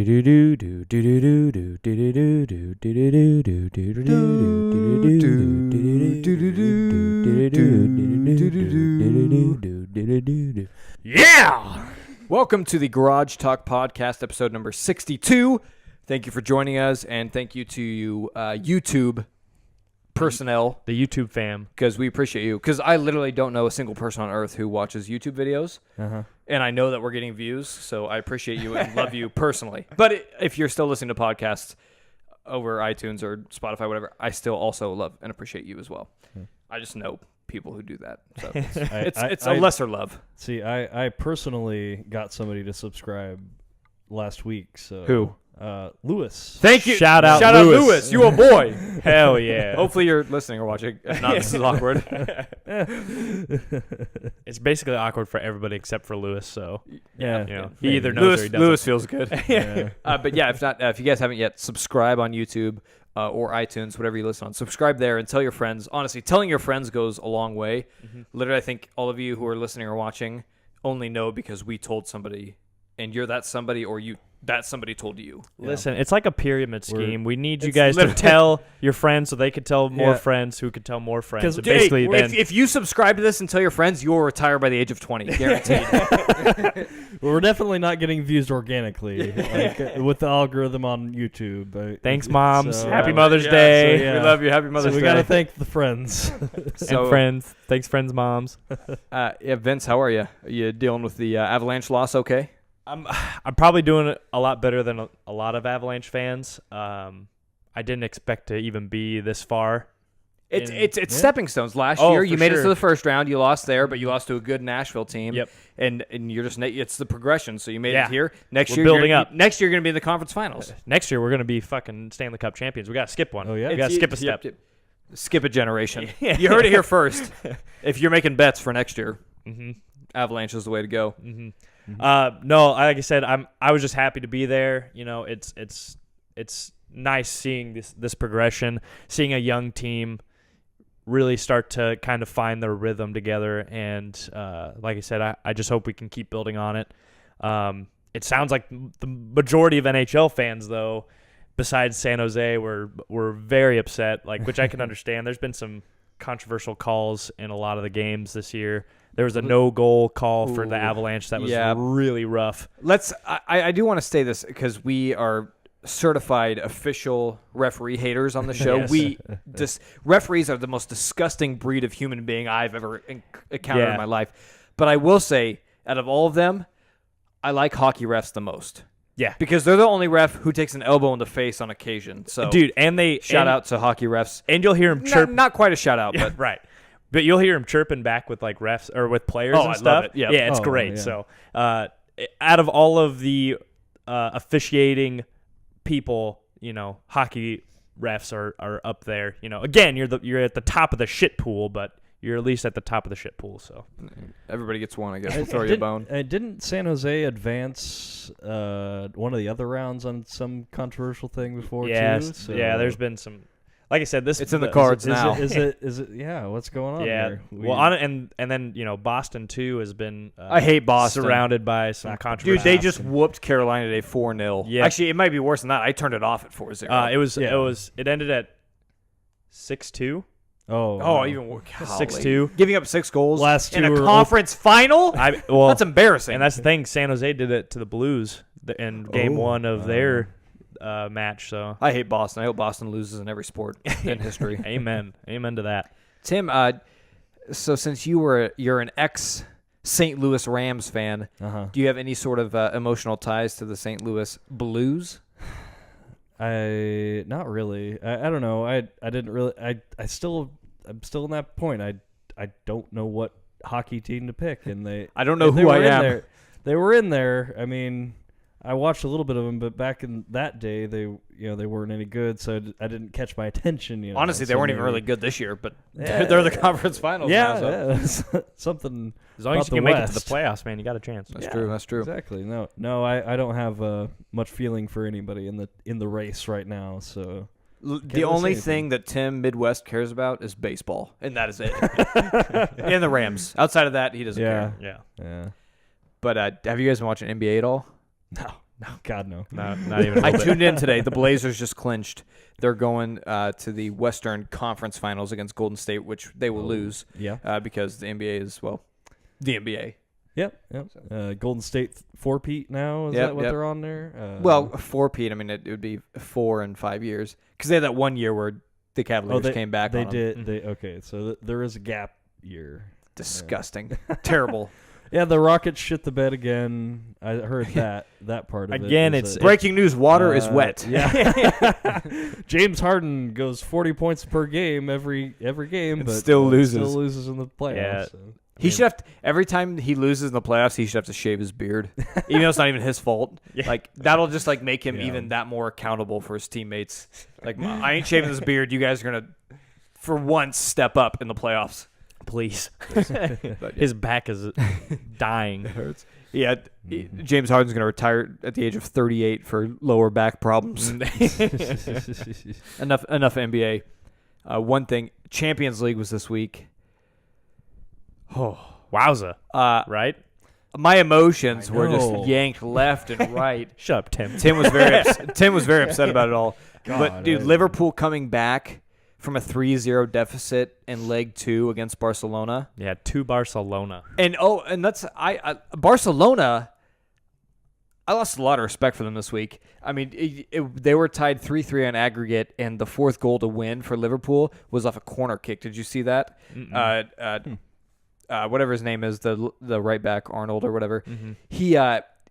Yeah! Welcome to the Garage Talk Podcast, episode number 62. Thank you for joining us, and thank you to you, YouTube personnel. The YouTube fam. Because we appreciate you. Because I literally don't know a single person on earth who watches YouTube videos. And I know that we're getting views, so I appreciate you and love you personally. But if you're still listening to podcasts over iTunes or Spotify, whatever, I still also love and appreciate you as well. I just know people who do that. So it's a lesser love. See, I personally got somebody to subscribe last week. So who? Lewis. Thank you. Shout out Lewis. You a boy. Hell yeah. Hopefully you're listening or watching. If not, this is awkward. It's basically awkward for everybody except for Lewis. So Yeah. you know, he either knows or he doesn't. Lewis feels good. Yeah. But yeah, if you guys haven't yet, subscribe on YouTube or iTunes, whatever you listen on. Subscribe there and tell your friends. Honestly, telling your friends goes a long way. Literally, I think all of you who are listening or watching only know because we told somebody, and you're that somebody, or that somebody told you. Listen, it's like a pyramid scheme. We need you guys to tell your friends so they could tell more friends who could tell more friends. Because basically, if you subscribe to this and tell your friends, you will retire by the age of 20, guaranteed. We're definitely not getting views organically with the algorithm on YouTube. Thanks, moms. So, Happy Mother's Day. So, yeah. We love you. Happy Mother's We Day. got to thank the friends. And friends. Thanks, friends, moms. Yeah, Vince, how are you? Are you dealing with the Avalanche loss okay? I'm probably doing it a lot better than a lot of Avalanche fans. I didn't expect to even be this far. It's stepping stones. Last year, you made it to the first round. You lost there, but you lost to a good Nashville team. Yep. And you're just it's the progression. So you made it here. Next We're year, building up. Next year, you're going to be in the conference finals. Next year, we're going to be fucking Stanley Cup champions. We got to skip one. Oh, yeah? We got to skip a step. Yep. Skip a generation. You heard it here first. If you're making bets for next year, Avalanche is the way to go. No, like I said, I was just happy to be there. You know, it's nice seeing this progression, seeing a young team really start to kind of find their rhythm together. And like I said, I just hope we can keep building on it. It sounds like the majority of NHL fans, though, besides San Jose, were very upset. Which I can understand. There's been some controversial calls in a lot of the games this year. There was a no-goal call for the Avalanche that was really rough. I do want to say this because we are certified official referee haters on the show. Yes. Referees are the most disgusting breed of human being I've ever encountered in my life. But I will say, out of all of them, I like hockey refs the most. Yeah. Because they're the only ref who takes an elbow in the face on occasion. So, dude, and shout out to hockey refs. And you'll hear them chirp. Not quite a shout out, but right. But you'll hear him chirping back with refs or with players and stuff. Love it. Yep. Yeah, it's great. Yeah. So, out of all of the officiating people, hockey refs are up there. Again, you're at the top of the shit pool, but you're at least at the top of the shit pool. So everybody gets one, I guess. We'll throw you a bone. Didn't San Jose advance one of the other rounds on some controversial thing before too? So. Yeah, there's been some. Like I said, it's in the cards now. Is it? Yeah, what's going on there? And then Boston too has been. I hate Boston. Surrounded by some controversy. Dude, they just whooped Carolina today 4-0. Yeah. Actually, it might be worse than that. I turned it off at 4-0. It ended at 6-2. Oh, even worse. 6-2. Giving up 6 goals Last in two a conference final? That's embarrassing. And that's the thing. San Jose did it to the Blues in game 1 of their match. So I hate Boston. I hope Boston loses in every sport in history. Amen to that. Tim, so since you're an ex St. Louis Rams fan, do you have any sort of emotional ties to the St. Louis Blues? Not really. I don't know. I didn't really. I'm still in that point. I don't know what hockey team to pick, and I don't know who I am. They were in there. I mean, I watched a little bit of them, but back in that day, they weren't any good, so I didn't catch my attention. Honestly, they weren't even really good this year, but they're the conference finals now. So. Something. As long as you can make it to the playoffs, man, you got a chance. That's true. Exactly. No, I don't have much feeling for anybody in the race right now. So the only thing that Tim Midwest cares about is baseball, and that is it. And the Rams. Outside of that, he doesn't care. Yeah. But have you guys been watching NBA at all? No, God, no. No, not even a I little bit. tuned in today. The Blazers just clinched. They're going to the Western Conference Finals against Golden State, which they will lose Yeah. because the NBA is, well, the NBA. Yep. Golden State 4-peat now. Is that what they're on there? Well, 4-peat. I mean, it would be 4 in 5 years because they had that 1 year where the Cavaliers came back. They on did. them. Okay, so there is a gap year. Disgusting. Terrible. Yeah, the Rockets shit the bed again. I heard that part of it. Again, is it's Breaking news: water is wet. Yeah. James Harden goes 40 points per game every game, but still loses. Still loses in the playoffs. Yeah. So. He should have every time he loses in the playoffs, he should have to shave his beard, even though it's not even his fault. Yeah. Like that'll just like make him even that more accountable for his teammates. Like I ain't shaving this beard. You guys are gonna, for once, step up in the playoffs. Please. But, His back is dying. It hurts. Yeah, James Harden's gonna retire at the age of 38 for lower back problems. Enough NBA. One thing, Champions League was this week. Oh, wowza. Right? My emotions were know. just yanked left and right. Shut up, Tim. Tim was very upset about it all. God, but dude, Liverpool coming back from a 3-0 deficit in leg 2 against Barcelona. Yeah, to Barcelona. And that's Barcelona. I lost a lot of respect for them this week. I mean, they were tied 3-3 on aggregate, and the fourth goal to win for Liverpool was off a corner kick. Did you see that? Whatever his name is, the right back, Arnold or whatever. Mm-hmm.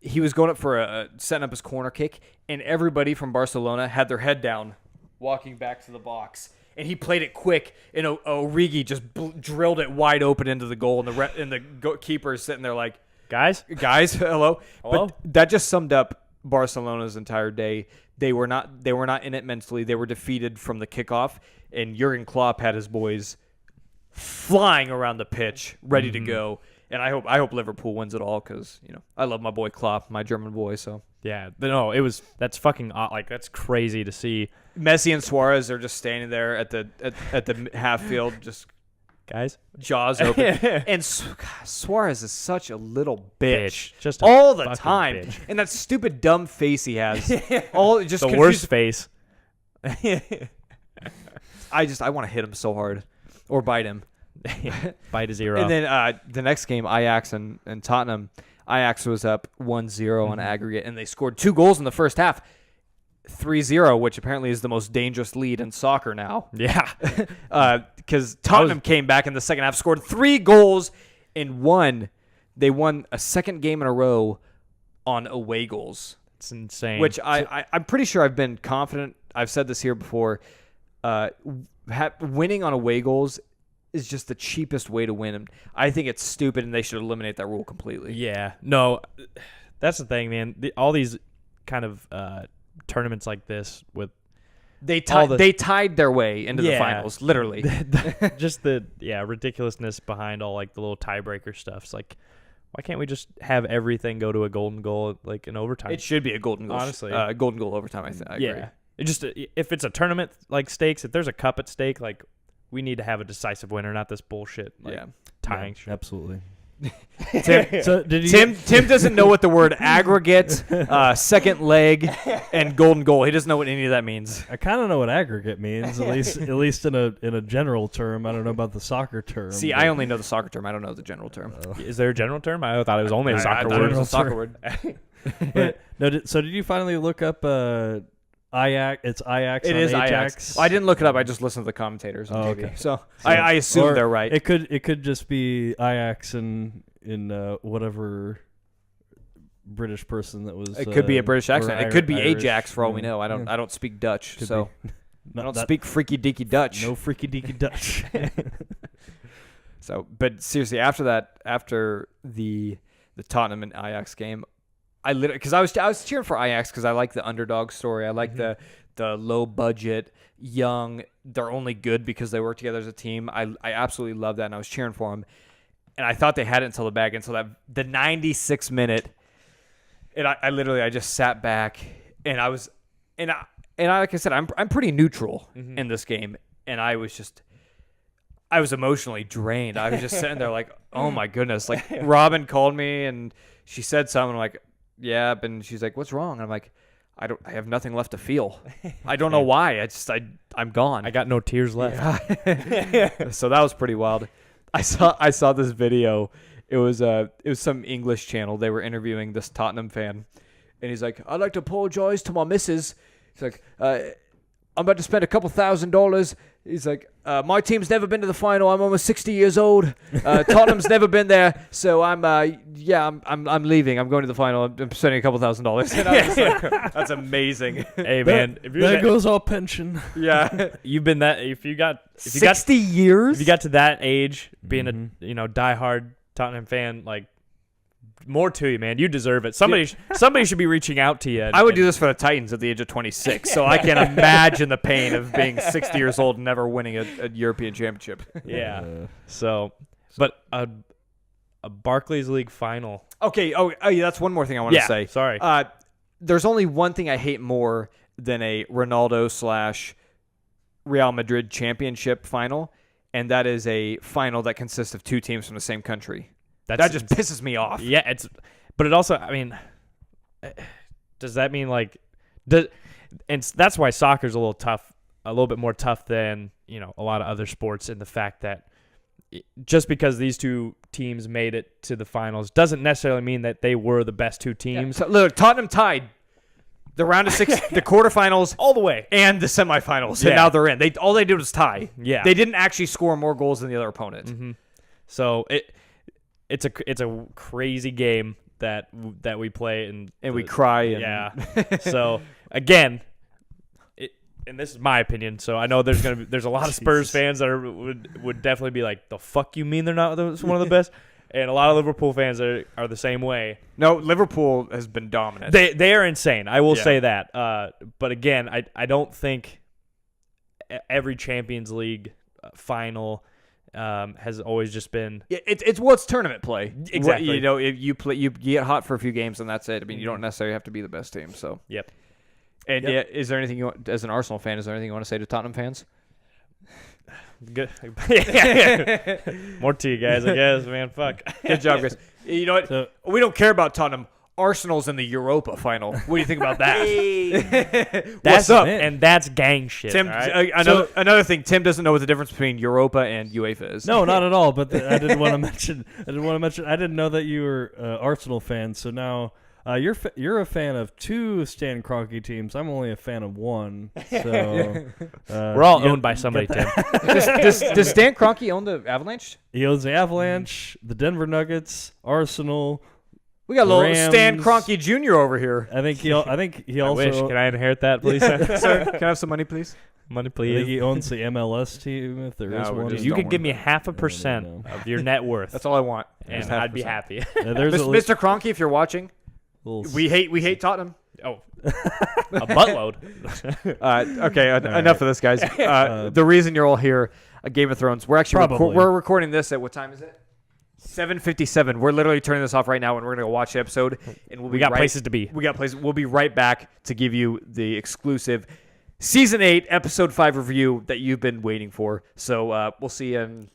He was going up for setting up his corner kick, and everybody from Barcelona had their head down, walking back to the box. And he played it quick, and Origi just drilled it wide open into the goal, and the keeper is sitting there like, guys, hello. But that just summed up Barcelona's entire day. They were not in it mentally. They were defeated from the kickoff, and Jurgen Klopp had his boys flying around the pitch, ready to go. And I hope Liverpool wins it all because I love my boy Klopp, my German boy. So yeah, no, that's fucking that's crazy to see. Messi and Suarez are just standing there at the half field, just guys, jaws open. And Suarez is such a little bitch, just all the time, bitch. And that stupid dumb face he has, all just the worst face. I want to hit him so hard, or bite him. Bite his ear off. And then the next game, Ajax and Tottenham. Ajax was up 1-0 on aggregate, and they scored 2 goals in the first half. 3-0, which apparently is the most dangerous lead in soccer now. Yeah. Because Tottenham came back in the second half, scored 3 goals, and they won a second game in a row on away goals. It's insane. Which I'm pretty sure I've been confident. I've said this here before. Winning on away goals is just the cheapest way to win them. I think it's stupid, and they should eliminate that rule completely. Yeah. No, that's the thing, man. All these kind of tournaments like this with they tied their way into the finals, literally. Just the ridiculousness behind all like the little tiebreaker stuff. It's like, why can't we just have everything go to a golden goal like in overtime? It should be a golden goal. Honestly, golden goal overtime. I agree. Yeah. It just if it's a tournament like stakes, if there's a cup at stake, like we need to have a decisive winner, not this bullshit. Like, tying. Yeah, absolutely. Tim doesn't know what the word aggregate, second leg, and golden goal. He doesn't know what any of that means. I kind of know what aggregate means, at least in a general term. I don't know about the soccer term. See, I only know the soccer term. I don't know the general term. Is there a general term? I thought it was only a soccer word. word. It was a soccer word. But, no, so did you finally look up Ajax? It's Ajax. It is Ajax. Well, I didn't look it up. I just listened to the commentators on TV. Okay. So I assume they're right. It could just be Ajax in whatever British person that was. It could be a British accent. It could be Irish. Ajax for all we know. I don't speak Dutch, Could so be. I don't speak freaky deaky Dutch. No freaky deaky Dutch. So, but seriously, after the Tottenham and Ajax game, I literally, because I was cheering for Ajax because I like the underdog story. I like the low budget, young. They're only good because they work together as a team. I absolutely love that, and I was cheering for them. And I thought they had it until the 96th minute, and I just sat back, and I like I said, I'm pretty neutral in this game, and I was emotionally drained. I was just sitting there like, oh my goodness. Like Robin called me and she said something like, yeah. And she's like, what's wrong? And I'm like, I have nothing left to feel. I don't know why. I'm gone. I got no tears left. Yeah. So that was pretty wild. I saw this video. It was some English channel. They were interviewing this Tottenham fan, and he's like, I'd like to apologize to my missus. He's like, I'm about to spend $2,000. He's like, my team's never been to the final. I'm almost 60 years old. Tottenham's never been there, so I'm leaving. I'm going to the final. I'm spending $2,000. And I was like, that's amazing. Hey man, There goes our pension. Yeah, you've been that. If you got 60 years. If you got to that age, being a diehard Tottenham fan, like, more to you, man. You deserve it. Somebody should be reaching out to you. I would do this for the Titans at the age of 26, so I can't imagine the pain of being 60 years old and never winning a European championship. Yeah. But a Barclays League final. Okay. Oh, yeah. That's one more thing I want to say. Sorry. There's only one thing I hate more than a Ronaldo / Real Madrid championship final, and that is a final that consists of two teams from the same country. That just pisses me off. Yeah, but it also, I mean, does that mean and that's why soccer's a little bit more tough than, a lot of other sports, in the fact that just because these two teams made it to the finals doesn't necessarily mean that they were the best two teams. Yeah. So, look, Tottenham tied the round of 6, the quarterfinals, all the way, and the semifinals, and now they're in. All they did was tie. Yeah, they didn't actually score more goals than the other opponent. Mm-hmm. So it's a crazy game that we play and we cry. Yeah. So again, and this is my opinion. So I know there's a lot of Spurs fans that would definitely be like, the fuck you mean they're not one of the best? And a lot of Liverpool fans are the same way. No, Liverpool has been dominant. They are insane. I will say that. But again, I don't think every Champions League final has always just been. It's tournament play. Exactly. If you play, you get hot for a few games and that's it. I mean, you don't necessarily have to be the best team. So. Yep. And yeah, is there anything you want, as an Arsenal fan? Is there anything you want to say to Tottenham fans? Good. More to you guys, I guess, man. Fuck. Good job, guys. You know what? We don't care about Tottenham. Arsenal's in the Europa final. What do you think about that? What's up? And that's gang shit. Tim, right? another thing, Tim doesn't know what the difference between Europa and UEFA is. No, not at all. But I didn't want to mention. I didn't know that you were Arsenal fans. So now you're a fan of two Stan Kroenke teams. I'm only a fan of one. So we're all owned by somebody, Tim. Does Stan Kroenke own the Avalanche? He owns the Avalanche, the Denver Nuggets, Arsenal. We got a little Rams. Stan Kroenke Jr. over here. I think he also. Wish. Can I inherit that, please, sir? Sir, can I have some money, please? Money, I please. think he owns the MLS team, if there is one. You could give me 0.5% of your net worth. That's all I want. And I'd be happy. Mr. Kroenke, if you're watching, we hate Tottenham. Oh, a buttload. Okay, enough of this, guys. The reason you're all here, Game of Thrones. We're actually we're recording this at what time is it? 7:57. We're literally turning this off right now, and we're gonna go watch the episode. And we got places to be. We got places. We'll be right back to give you the exclusive Season 8, Episode 5 review that you've been waiting for. So we'll see you in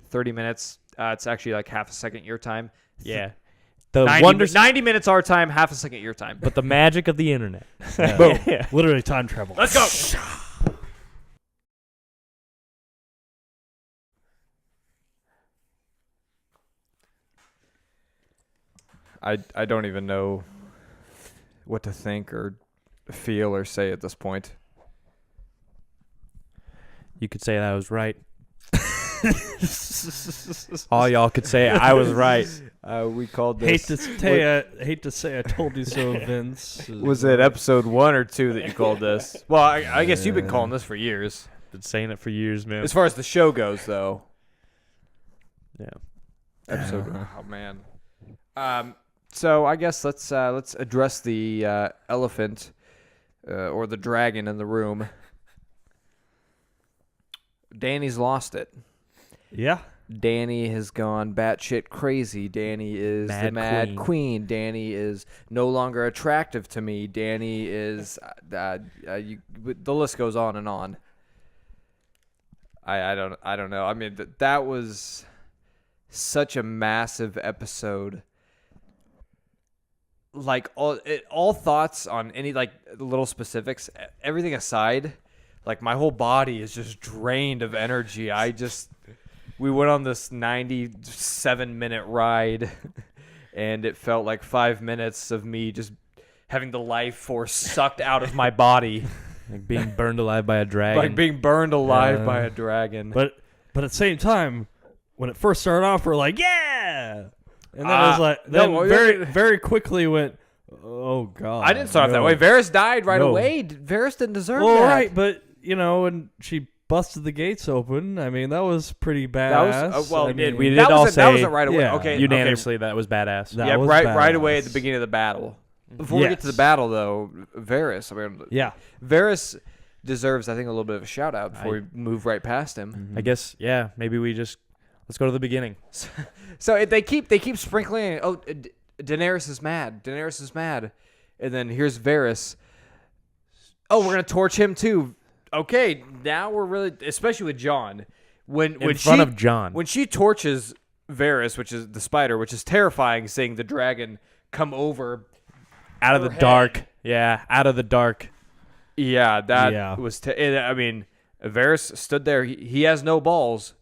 30 minutes. It's actually like half a second your time. Yeah. 90 minutes our time, half a second your time. But the magic of the internet. Boom. Yeah. Literally time travel. Let's go. I don't even know what to think or feel or say at this point. You could say that I was right. All y'all could say I was right. We called this. Hate to say I told you so, Vince. Was it episode 1 or 2 that you called this? Well, I guess you've been calling this for years. Been saying it for years, man. As far as the show goes, though. Yeah. Episode. Oh man. So I guess let's address the elephant or the dragon in the room. Dany's lost it. Yeah. Dany has gone batshit crazy. Dany is the Mad Queen. Dany is no longer attractive to me. Dany is the list goes on and on. I don't know. I mean that was such a massive episode. like all thoughts on any like little specifics, everything aside, like my whole body is just drained of energy. We went on this 97-minute ride, and it felt like 5 minutes of me just having the life force sucked out of my body. Like being burned alive by a dragon. Like being burned alive by a dragon. But at the same time, when it first started off, we're like, yeah! And then it was like, very quickly went, oh, God. I didn't start off that way. Varys died right away. Varys didn't deserve that. Well, right, but, when she busted the gates open, I mean, that was pretty badass. We did all say that wasn't right away. Yeah. Okay, unanimously that was badass. That was right badass. away at the beginning of the battle. Before we get to the battle, though, Varys, Varys deserves, I think, a little bit of a shout out before we move right past him. Mm-hmm. I guess, maybe we just let's go to the beginning. So they keep sprinkling. Oh, Daenerys is mad. Daenerys is mad, and then here's Varys. Oh, we're gonna torch him too. Okay, now we're really, especially with Jon, when of Jon, when she torches Varys, which is the spider, which is terrifying, seeing the dragon come over out of the dark. Yeah, out of the dark. Yeah, that was. I mean, Varys stood there. He has no balls,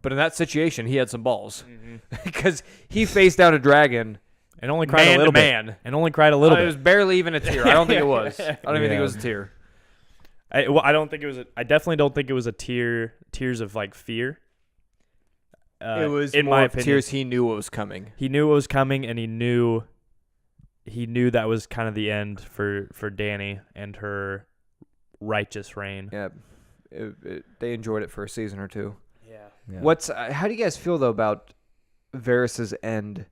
but in that situation, he had some balls because he faced down a dragon and only cried a little bit. And only cried a little bit. It was barely even a tear. I don't think it was. I don't even think it was a tear. I don't think it was. I definitely don't think it was a tears of like fear. It was in more my of opinion. tears. He knew what was coming. He knew what was coming, and he knew that was kind of the end for Dany and her righteous reign. Yeah, they enjoyed it for a season or two. Yeah. How do you guys feel though about Varys' end?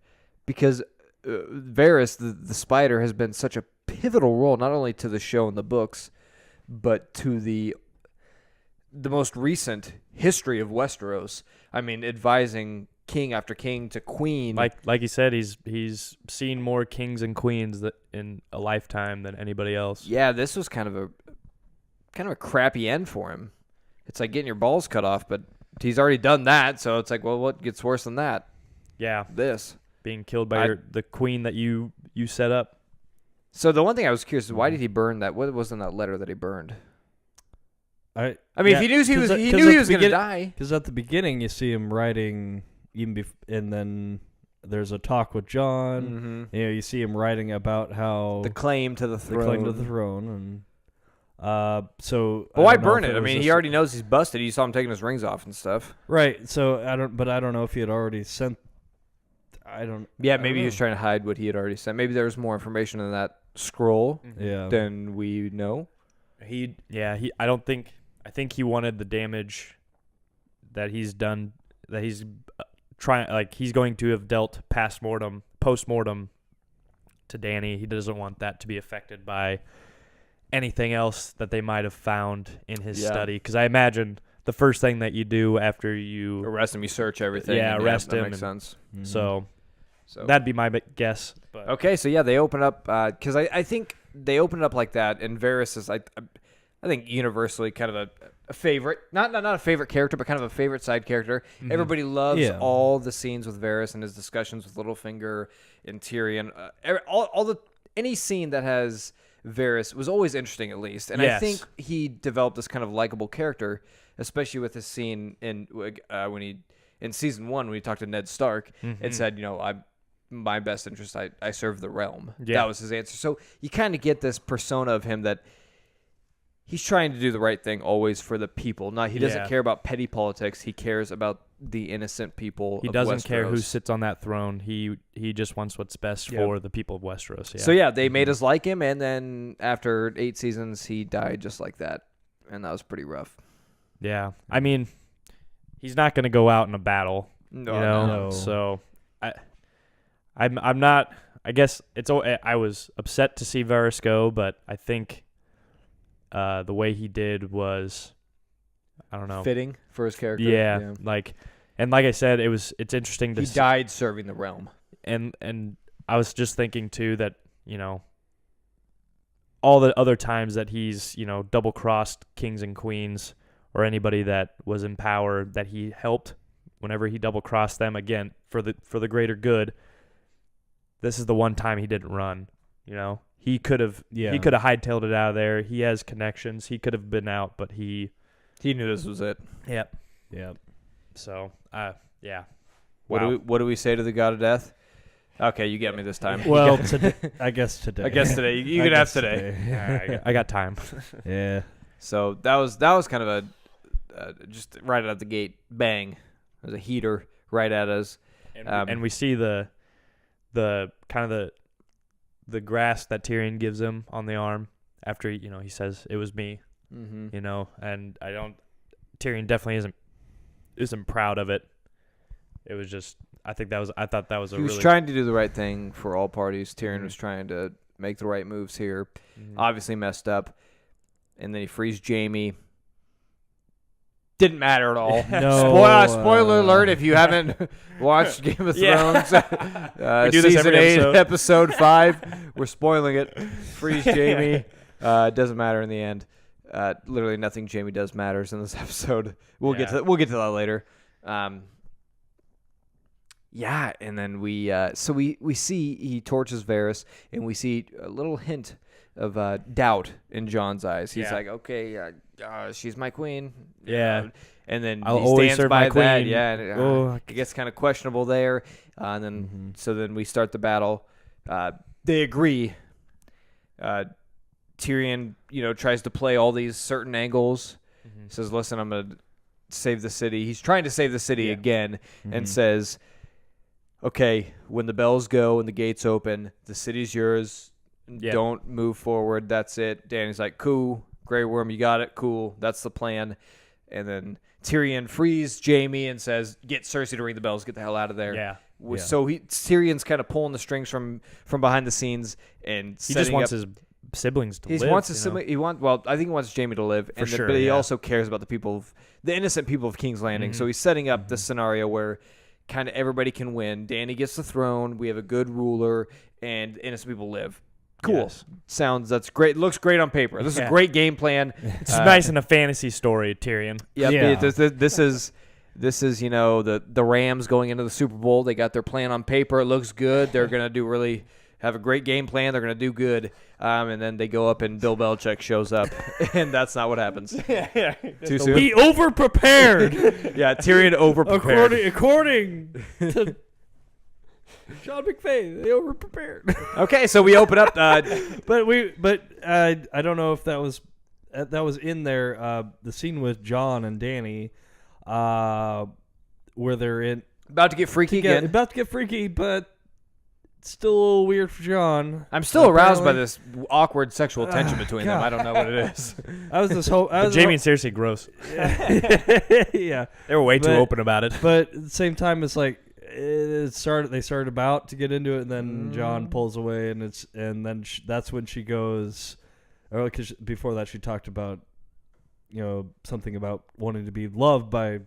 Because Varys, the spider, has been such a pivotal role not only to the show and the books, but to the most recent history of Westeros. I mean, advising king after king to queen. Like you said, he's seen more kings and queens in a lifetime than anybody else. Yeah, this was kind of a crappy end for him. It's like getting your balls cut off, but he's already done that, so it's like, well, what gets worse than that? Yeah, this being killed by the queen that you set up. So the one thing I was curious is, why did he burn that? What was in that letter that he burned? I mean, if he knew he was going to die. Because at the beginning, you see him writing, and then there's a talk with Jon. Mm-hmm. You see him writing about how the claim to the throne, and so. But why burn it? I mean, he already knows he's busted. You saw him taking his rings off and stuff. Right. So I don't know if he had already sent. Yeah, maybe he was trying to hide what he had already sent. Maybe there was more information in that scroll than we know. I think he wanted the damage that he's done, that he's he's going to have dealt post-mortem to Dany. He doesn't want that to be affected by anything else that they might have found in his study. Because I imagine the first thing that you do after you arrest him, you search everything. Yeah, arrest him. That makes sense. Mm-hmm. So that'd be my guess. But. Okay, so yeah, they open up because I think they open it up like that, and Varys is I think universally kind of a favorite, not a favorite character, but kind of a favorite side character. Mm-hmm. Everybody loves all the scenes with Varys and his discussions with Littlefinger and Tyrion. Any scene that has Varys was always interesting, at least. And I think he developed this kind of likable character, especially with his scene in season 1 when he talked to Ned Stark and said, my best interest, I serve the realm. Yeah. That was his answer. So you kind of get this persona of him that he's trying to do the right thing always for the people. He doesn't care about petty politics. He cares about the innocent people. He doesn't care who sits on that throne. He just wants what's best for the people of Westeros. Yeah. So they made us like him, and then after 8 seasons, he died just like that, and that was pretty rough. Yeah, I mean, he's not going to go out in a battle. No. So I'm not. I guess I was upset to see Varys go, but I think. The way he did was, I don't know, fitting for his character. Yeah. Like I said, it's interesting to. He died serving the realm, and I was just thinking too that all the other times that he's double crossed kings and queens or anybody that was in power that he helped, whenever he double crossed them again for the greater good. This is the one time he didn't run. You know, he could have hightailed it out of there. He has connections. He could have been out, but he knew this was it. Yep. So, yeah. Wow. What do we say to the God of Death? Okay, you get me this time. Well, I guess today. I guess today. You could have today. Right, I got time. Yeah. So that was kind of a just right out of the gate, bang. There's a heater right at us, and we see the kind of the grasp that Tyrion gives him on the arm after he says it was me. Mm-hmm. And Tyrion definitely isn't proud of it. It was just I thought that was he was trying to do the right thing for all parties. Tyrion was trying to make the right moves here. Mm-hmm. Obviously messed up, and then he frees Jaime. Didn't matter at all. No. Spoiler alert if you haven't watched Game of Thrones. We do this Season every 8, episode. Episode 5. We're spoiling it. Freeze Jaime. It doesn't matter in the end. Literally nothing Jaime does matters in this episode. We'll get to that later. And then we see he torches Varys, and we see a little hint of doubt in John's eyes. He's like, okay, she's my queen. Yeah. And then I'll he always stands serve by my that. queen. Yeah. And, it gets kind of questionable there. And then so then we start the battle. They agree. Tyrion, tries to play all these certain angles. He says, listen, I'm going to save the city. He's trying to save the city again and says, okay, when the bells go and the gates open, the city's yours. Yep. Don't move forward. That's it. Dany's like, cool. Grey Worm, you got it. Cool. That's the plan. And then Tyrion frees Jaime and says, get Cersei to ring the bells. Get the hell out of there. Yeah. So Tyrion's kind of pulling the strings from behind the scenes and He just wants his siblings to live. He wants his sibling. I think he wants Jaime to live, For sure, but he also cares about the innocent people of King's Landing. So he's setting up this scenario where kind of everybody can win. Dany gets the throne. We have a good ruler, and innocent people live. Cool. Yes. That's great. Looks great on paper. This is a great game plan. It's nice in a fantasy story, Tyrion. Yep. Yeah. This is the Rams going into the Super Bowl. They got their plan on paper. It looks good. They're gonna have a great game plan. They're gonna do good. And then they go up and Bill Belichick shows up, and that's not what happens. Too soon. He overprepared. Yeah, Tyrion overprepared. According to Sean McVay, they overprepared. Okay, so we open up. But I don't know if that was in there. The scene with John and Dany, where they're about to get freaky again. about to get freaky, but it's still a little weird for John. I'm still aroused by this awkward sexual tension between them. I don't know what it is. Jamie and Cersei gross. Yeah, they were way too open about it. But at the same time, it's like they started about to get into it, and then John pulls away, and then that's when she goes. Or because before that, she talked about something about wanting to be loved by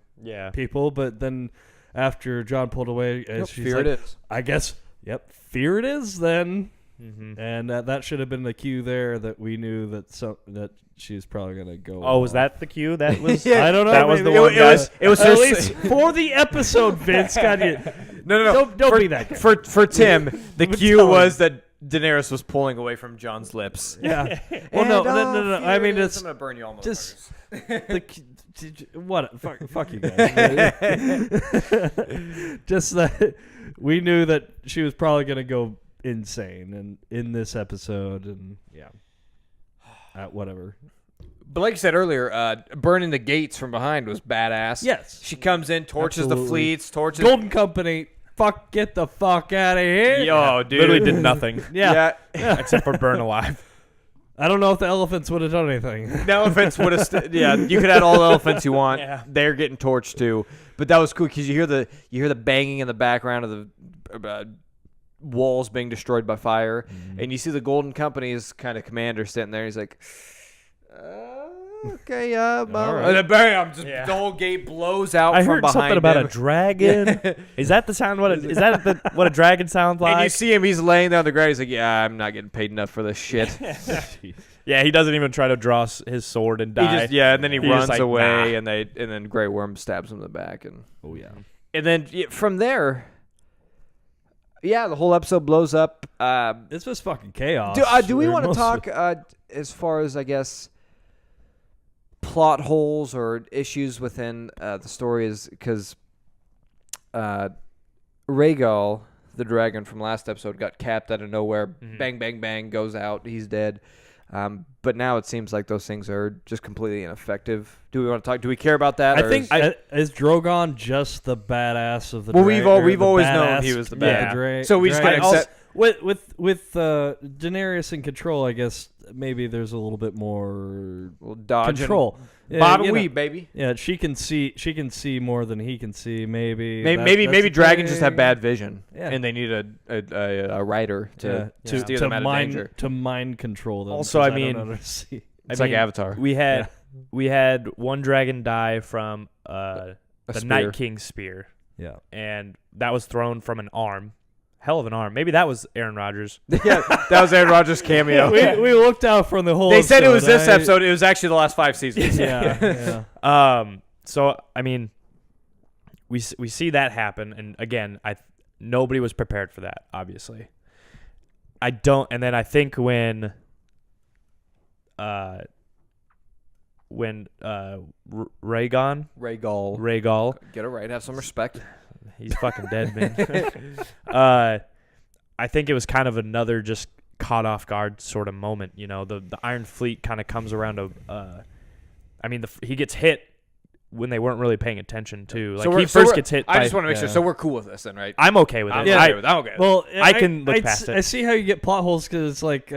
people, but then after John pulled away, she's fear like, it is. I guess. Yep, fear it is then. Mm-hmm. And that should have been the cue there that we knew that she was probably gonna go. Oh, was that the cue? That was. I don't know. That was the maybe one. It was at least for the episode, Vince. No. Don't be that guy. For Tim, the cue was that Daenerys was pulling away from John's lips. Yeah. Well, no. I mean, it's I'm gonna burn you all. just what? Fuck you guys. Just that we knew that she was probably gonna go insane and in this episode, and whatever. But like you said earlier, burning the gates from behind was badass. Yes. She comes in, torches the fleets, torches Golden Company. Get the fuck out of here. Yo, dude. Literally did nothing. Yeah. Except for burn alive. I don't know if the elephants would have done anything. The elephants would have. You could add all the elephants you want. Yeah. They're getting torched too. But that was cool because you hear the banging in the background of the walls being destroyed by fire, and you see the Golden Company's kind of commander sitting there. He's like, okay, right. and then bam, the whole gate blows out I from heard behind something about him. A dragon. Is that the sound? What a dragon sounds like? And you see him, he's laying there on the ground. He's like, yeah, I'm not getting paid enough for this shit. Yeah, he doesn't even try to draw his sword and die. And then he runs just like, away, nah. and then Grey Worm stabs him in the back, and Oh yeah. then from there, Yeah, the whole episode blows up. It's just fucking chaos. Do we want to Most of talk as far as, I guess, plot holes or issues within the story? Is because Rhaegal, the dragon from last episode, got capped out of nowhere. Bang, bang, bang, goes out. He's dead. But now it seems like those things are just completely ineffective. Do we want to talk? Do we care about that? I think is Drogon just the badass of the? Well, we've always known he was the badass. So we just got to accept. With Daenerys in control, I guess maybe there's a little bit more control. Bob and weave, baby. Yeah, she can see more than he can see. Maybe dragons just have bad vision, Yeah. and they need a writer to steer them out of danger. To mind control them. Also, I mean, it's like Avatar. We had one dragon die from the Night King's spear. Yeah, and that was thrown from an arm. Hell of an arm. Maybe that was Aaron Rodgers. Yeah, that was Aaron Rodgers' cameo. we looked out from the whole. They said it was this episode. It was actually the last 5 seasons. Yeah. So I mean, we see that happen, and again, nobody was prepared for that. Obviously, and then I think when Rhaegal, get it right. Have some respect. He's fucking dead, man. I think it was kind of another just caught off guard sort of moment. You know, the Iron Fleet kind of comes around he gets hit when they weren't really paying attention too. Like he first gets hit. I just want to make sure. So we're cool with this, then, right? I'm okay with it. I'm okay. Well, I can look past it. I see how you get plot holes because it's like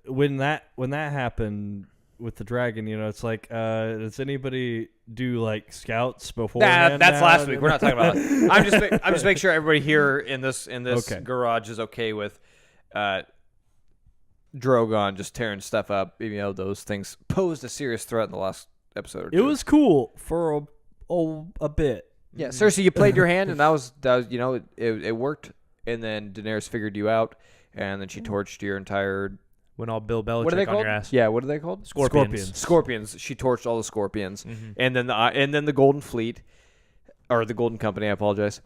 when that happened with the dragon, you know, it's like does anybody do like scouts before? That's last week. We're not talking about that. I'm just making sure everybody here in this garage is okay with Drogon just tearing stuff up, even though those things posed a serious threat in the last episode or two. It was cool for a bit. Yeah, Cersei, you played your hand, and that was you know, it worked. And then Daenerys figured you out, and then she torched your entire. When all Bill Belichick on your ass. Yeah, what are they called? Scorpions. She torched all the scorpions, and then the Golden Fleet, or the Golden Company. I apologize.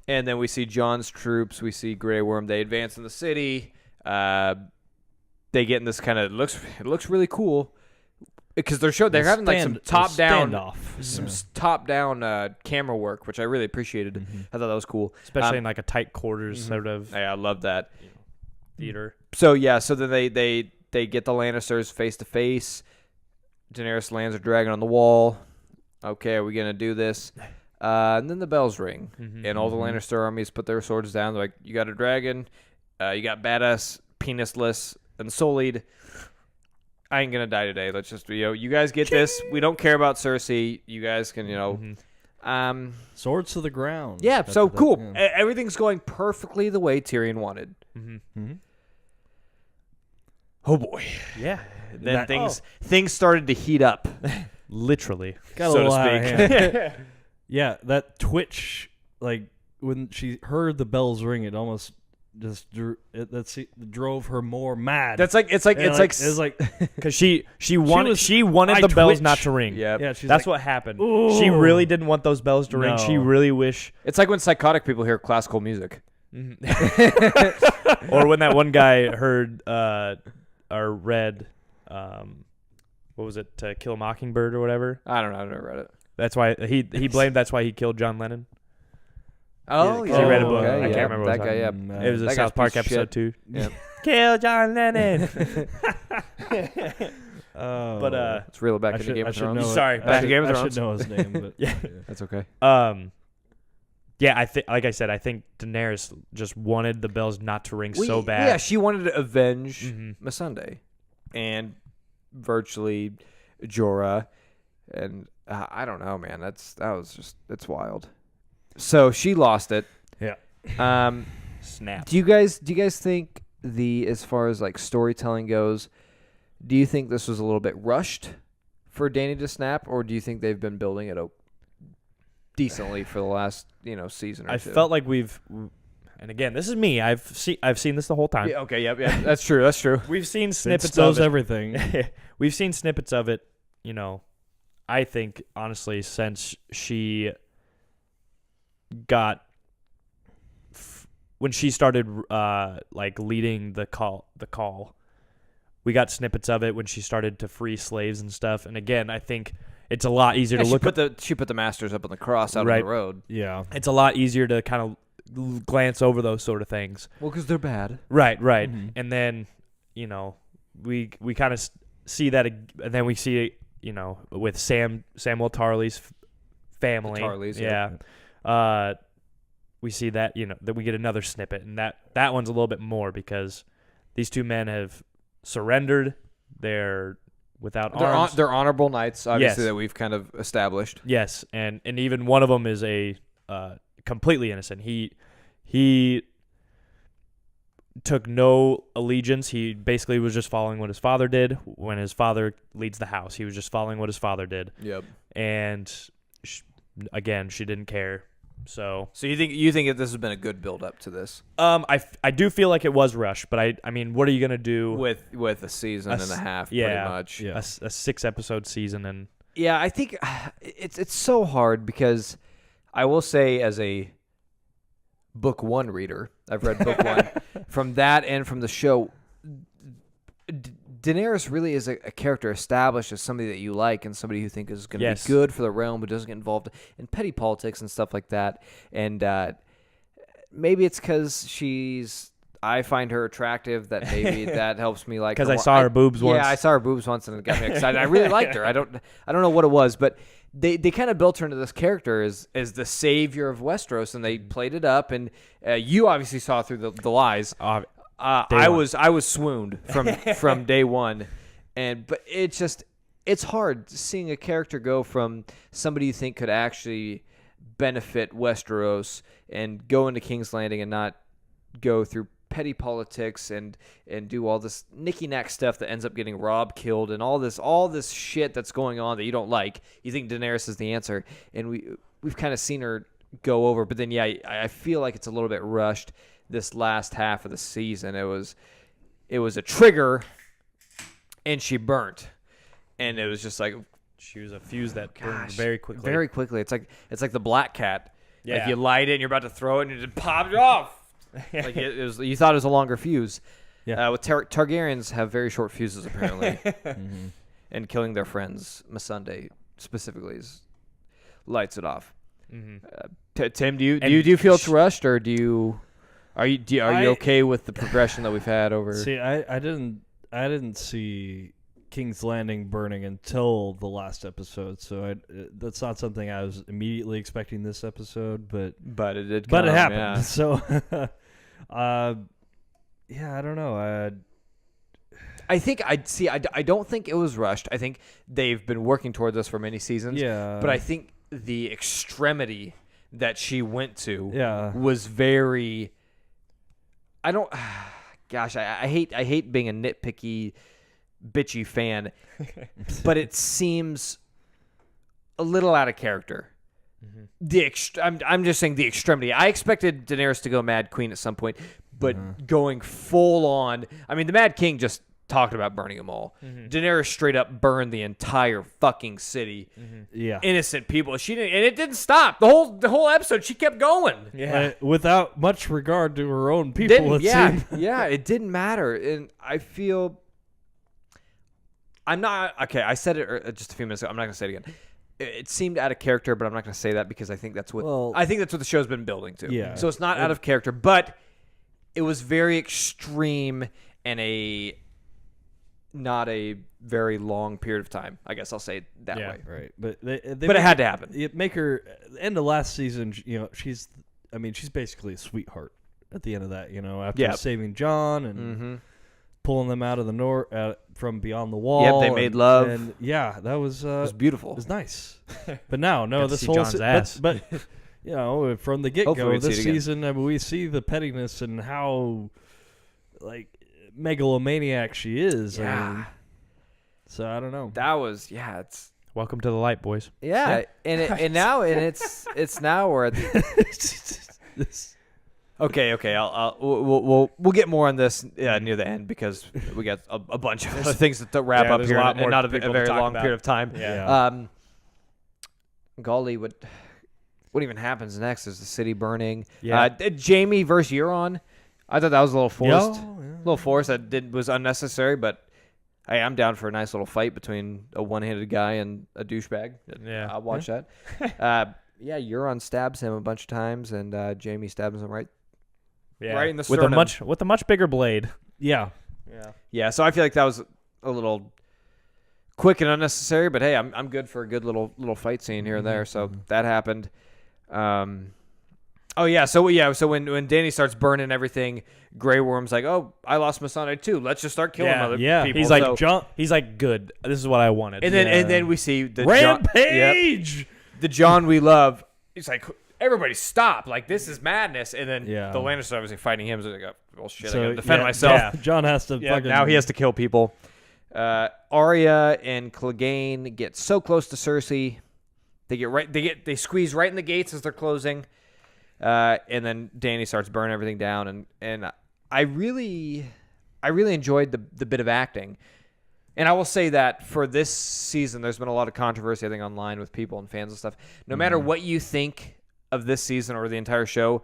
And then we see Jon's troops. We see Grey Worm. They advance in the city. They get in this kind of it looks really cool because they're having like some top down camera work, which I really appreciated. I thought that was cool, especially in like a tight quarters sort of. Yeah, I love that theater. So then they get the Lannisters face to face. Daenerys lands a dragon on the wall. Okay, are we gonna do this? And then the bells ring, and all the Lannister armies put their swords down. They're like, "You got a dragon, you got badass, penisless, and sullied. I ain't gonna die today. Let's just you guys get this. We don't care about Cersei. You guys can swords to the ground. Yeah, so cool. Yeah. Everything's going perfectly the way Tyrion wanted. Oh boy. Yeah. Then things started to heat up. Literally. So to speak. Yeah, that twitch, like when she heard the bells ring, it almost just drove her more mad. It's like because she wanted the bells not to ring. Yeah, that's what happened. Ooh. She really didn't want those bells to ring. She really wish. It's like when psychotic people hear classical music, or when that one guy heard or read, what was it? To Kill a Mockingbird or whatever. I don't know. I've never read it. That's why he blamed. That's why he killed John Lennon. Oh, yeah. He read a book. Okay, I can't remember that what guy. It was a South Park episode too. Yeah. Kill John Lennon. It's real back in the Game of Thrones. Sorry, back in Game of Thrones. I should know his name, but yeah, that's okay. Yeah, I think, like I said, I think Daenerys just wanted the bells not to ring so bad. Yeah, she wanted to avenge Missandei and virtually Jorah, and I don't know, man. That's wild. So she lost it. Yeah. Snap. Do you guys think as far as like storytelling goes, do you think this was a little bit rushed for Dany to snap, or do you think they've been building it decently for the last season or two? I felt like and again, this is me. I've seen this the whole time. Yeah, okay, yeah, that's true. That's true. We've seen snippets of everything. We've seen snippets of it. I think honestly, since she got when she started like leading the call, we got snippets of it when she started to free slaves and stuff. And again, I think it's a lot easier to look at. She put the masters up on the cross out on the road. Yeah. It's a lot easier to kind of glance over those sort of things. Well, because they're bad. Right. And then, you know, we kind of see that, and then we see, you know, with Samuel Tarley's family. The Tarleys, yeah. We see that, you know, that we get another snippet, and that one's a little bit more because these two men have surrendered. They're without arms. They're honorable knights, obviously, Yes. that we've kind of established. Yes, and even one of them is a completely innocent. He took no allegiance. He basically was just following what his father did. When his father leads the house, he was just following what his father did. Yep. And again, she didn't care. So you think that this has been a good build up to this? I do feel like it was rushed, but I mean, what are you gonna do with a season and a half, pretty much? Yeah. A 6-episode season, and yeah, I think it's so hard because I will say, as a book one reader, I've read book one from that and from the show. Daenerys really is a character established as somebody that you like and somebody who think is going to be good for the realm, but doesn't get involved in petty politics and stuff like that. And maybe it's because I find her attractive that maybe that helps me like her. Because I saw her boobs once. Yeah, I saw her boobs once and it got me excited. I really liked her. I don't know what it was, but they kind of built her into this character as the savior of Westeros, and they played it up. And you obviously saw through the lies. I was swooned from day one, but it's hard seeing a character go from somebody you think could actually benefit Westeros and go into King's Landing and not go through petty politics and do all this nicky-nack stuff that ends up getting Robb killed and all this shit that's going on that you don't like. You think Daenerys is the answer, and we've kind of seen her go over, but then I feel like it's a little bit rushed. This last half of the season, it was a trigger, and she burnt, and it was just like she was a fuse that burned very quickly. Very quickly. It's like the black cat. Yeah. Like you light it, and you're about to throw it, and it just popped off. Like it was. You thought it was a longer fuse. Yeah. With Targaryens have very short fuses apparently, and killing their friends, Missandei specifically, lights it off. Mm-hmm. Tim, do you feel it's rushed, or do you? Are you okay with the progression that we've had over? See, I didn't see King's Landing burning until the last episode, so that's not something I was immediately expecting this episode, but it did. But it happened. Yeah. So, I don't know. I think I don't think it was rushed. I think they've been working toward this for many seasons. Yeah. But I think the extremity that she went to was very. I don't. Gosh, I hate being a nitpicky, bitchy fan, but it seems a little out of character. Mm-hmm. I'm just saying the extremity. I expected Daenerys to go Mad Queen at some point, but going full on. I mean, the Mad King just talked about burning them all. Mm-hmm. Daenerys straight up burned the entire fucking city. Mm-hmm. Yeah, innocent people. She didn't, and it didn't stop. The whole episode, she kept going. Yeah, without much regard to her own people. Yeah, it didn't matter, and I feel. I'm not okay. I said it just a few minutes ago. I'm not gonna say it again. It seemed out of character, but I'm not gonna say that because I think that's what the show's been building to. Yeah. So it's not out of character, but it was very extreme and not a very long period of time. I guess I'll say it that way. Right. But it had to happen. Make her end of last season. She's basically a sweetheart at the end of that. After saving Jon and pulling them out of the north from beyond the wall. Yep, they made love. And that was it was beautiful. It was nice. But now, this whole Jon's ass. But from the get Hopefully go we see this it again. season, we see the pettiness and how megalomaniac she is. Yeah. So I don't know. That was it's. Welcome to the light, boys. Yeah, and now it's now we're at the. Okay. We'll get more on this near the end because we got a bunch of other things to wrap up there's here, a lot and more not a people to very talk long about. period of time. Yeah. Golly, what even happens next? Is the city burning? Yeah. Jamie versus Euron. I thought that was a little forced. Yeah. Little forced that was unnecessary, but hey, I'm down for a nice little fight between a one-handed guy and a douchebag. Yeah. I'll watch that. Euron stabs him a bunch of times, and Jamie stabs him right in the sternum. With a much bigger blade. Yeah. Yeah, so I feel like that was a little quick and unnecessary, but hey, I'm good for a good little fight scene here and there. So that happened. So when Dany starts burning everything, Grey Worm's like, "Oh, I lost my son too. Let's just start killing other people." He's like, He's like, "Good. This is what I wanted." And then we see the Rampage. the Jon we love. He's like, "Everybody stop! Like this is madness." And then the Lannisters are obviously fighting him. So he's like, "Well, shit, I gotta defend myself." Yeah. Jon has to. Fucking... Now he has to kill people. Arya and Clegane get so close to Cersei. They squeeze right in the gates as they're closing. And then Dany starts burning everything down, and I really enjoyed the bit of acting. And I will say that for this season, there's been a lot of controversy, I think, online with people and fans and stuff. No matter what you think of this season or the entire show,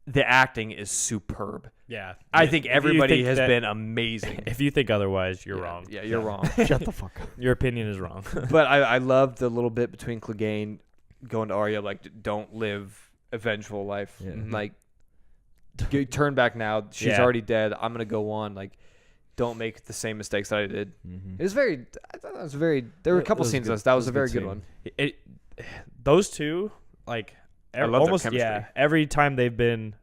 the acting is superb. Yeah. I think everybody has been amazing. If you think otherwise, you're wrong. Yeah, you're wrong. Shut the fuck up. Your opinion is wrong. But I loved the little bit between Clegane going to Arya, like, don't live a vengeful life. Yeah. Like, turn back now. She's already dead. I'm going to go on. Like, don't make the same mistakes that I did. It was I thought that was there were a couple scenes that was a very good one. Those two, like, I love their chemistry. every time they've been,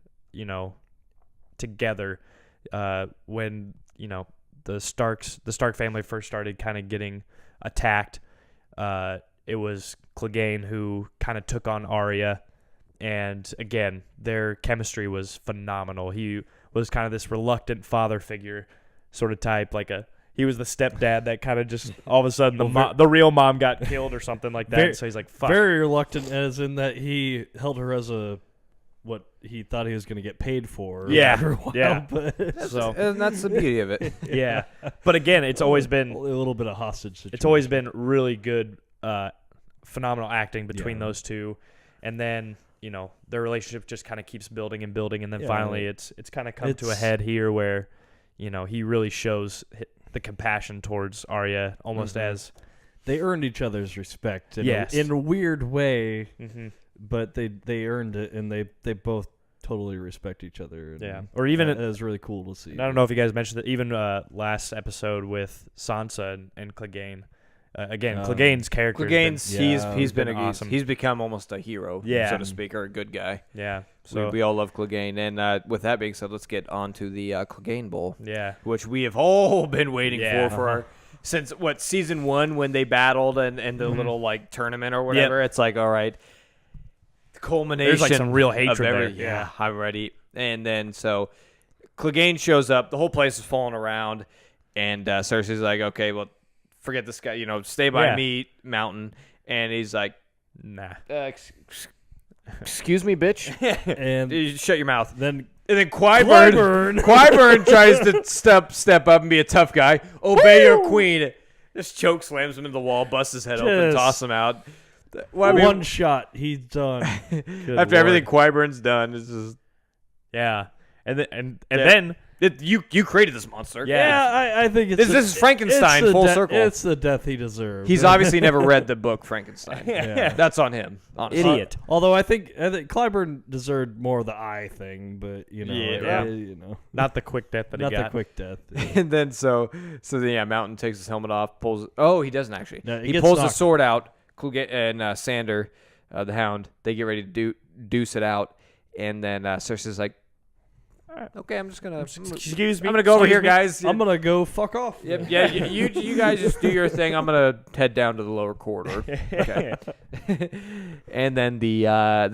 together, when, the Stark family first started kind of getting attacked, it was Clegane who kind of took on Arya. And again, their chemistry was phenomenal. He was kind of this reluctant father figure sort of type. He was the stepdad that kind of just all of a sudden the real mom got killed or something like that. So he's like, fuck. Very reluctant, as in that he held her as what he thought he was going to get paid for. Yeah, And that's the beauty of it. Yeah, but again, it's always been a little bit of hostage situation. It's always been really good, phenomenal acting between those two, and then their relationship just kind of keeps building and building, and then finally it's kind of come to a head here where he really shows the compassion towards Arya almost as they earned each other's respect in a weird way, but they earned it, and they both totally respect each other. And or even it was really cool to see. I don't know if you guys mentioned that even last episode with Sansa and Clegane. Again, Clegane's character. He's been awesome. He's become almost a hero, so to speak, or a good guy. Yeah. So we all love Clegane. And with that being said, let's get on to the Clegane Bowl. Yeah. Which we have all been waiting for our since season 1 when they battled and the little tournament or whatever. It's like, all right, the culmination. There's some real hatred there. Yeah, I'm ready. And then so Clegane shows up. The whole place is falling around, and Cersei's like, okay, well, forget this guy, stay by me, Mountain. And he's like, nah. Excuse me, bitch. And you shut your mouth. Then Qyburn tries to step up and be a tough guy. Obey your queen. Just choke slams him into the wall, busts his head open, toss him out. One shot, he's done. After everything Qyburn's done, it's just and then. You created this monster. Yeah, I think it's this is Frankenstein full circle. It's the death he deserved. He's obviously never read the book Frankenstein. That's on him. Honestly. Idiot. Although I think Qyburn desered more of the eye thing, but not the quick death that he got. Not the quick death. And then so Mountain takes his helmet off, pulls. Oh, he doesn't actually. No, he pulls the sword out. And Sander, the Hound, they get ready to deuce it out, and then Cersei's like, okay, I'm just gonna. Excuse me. I'm gonna go over here, guys. I'm gonna go fuck off. Yep. Yeah. You guys just do your thing. I'm gonna head down to the lower corridor. Okay. And then the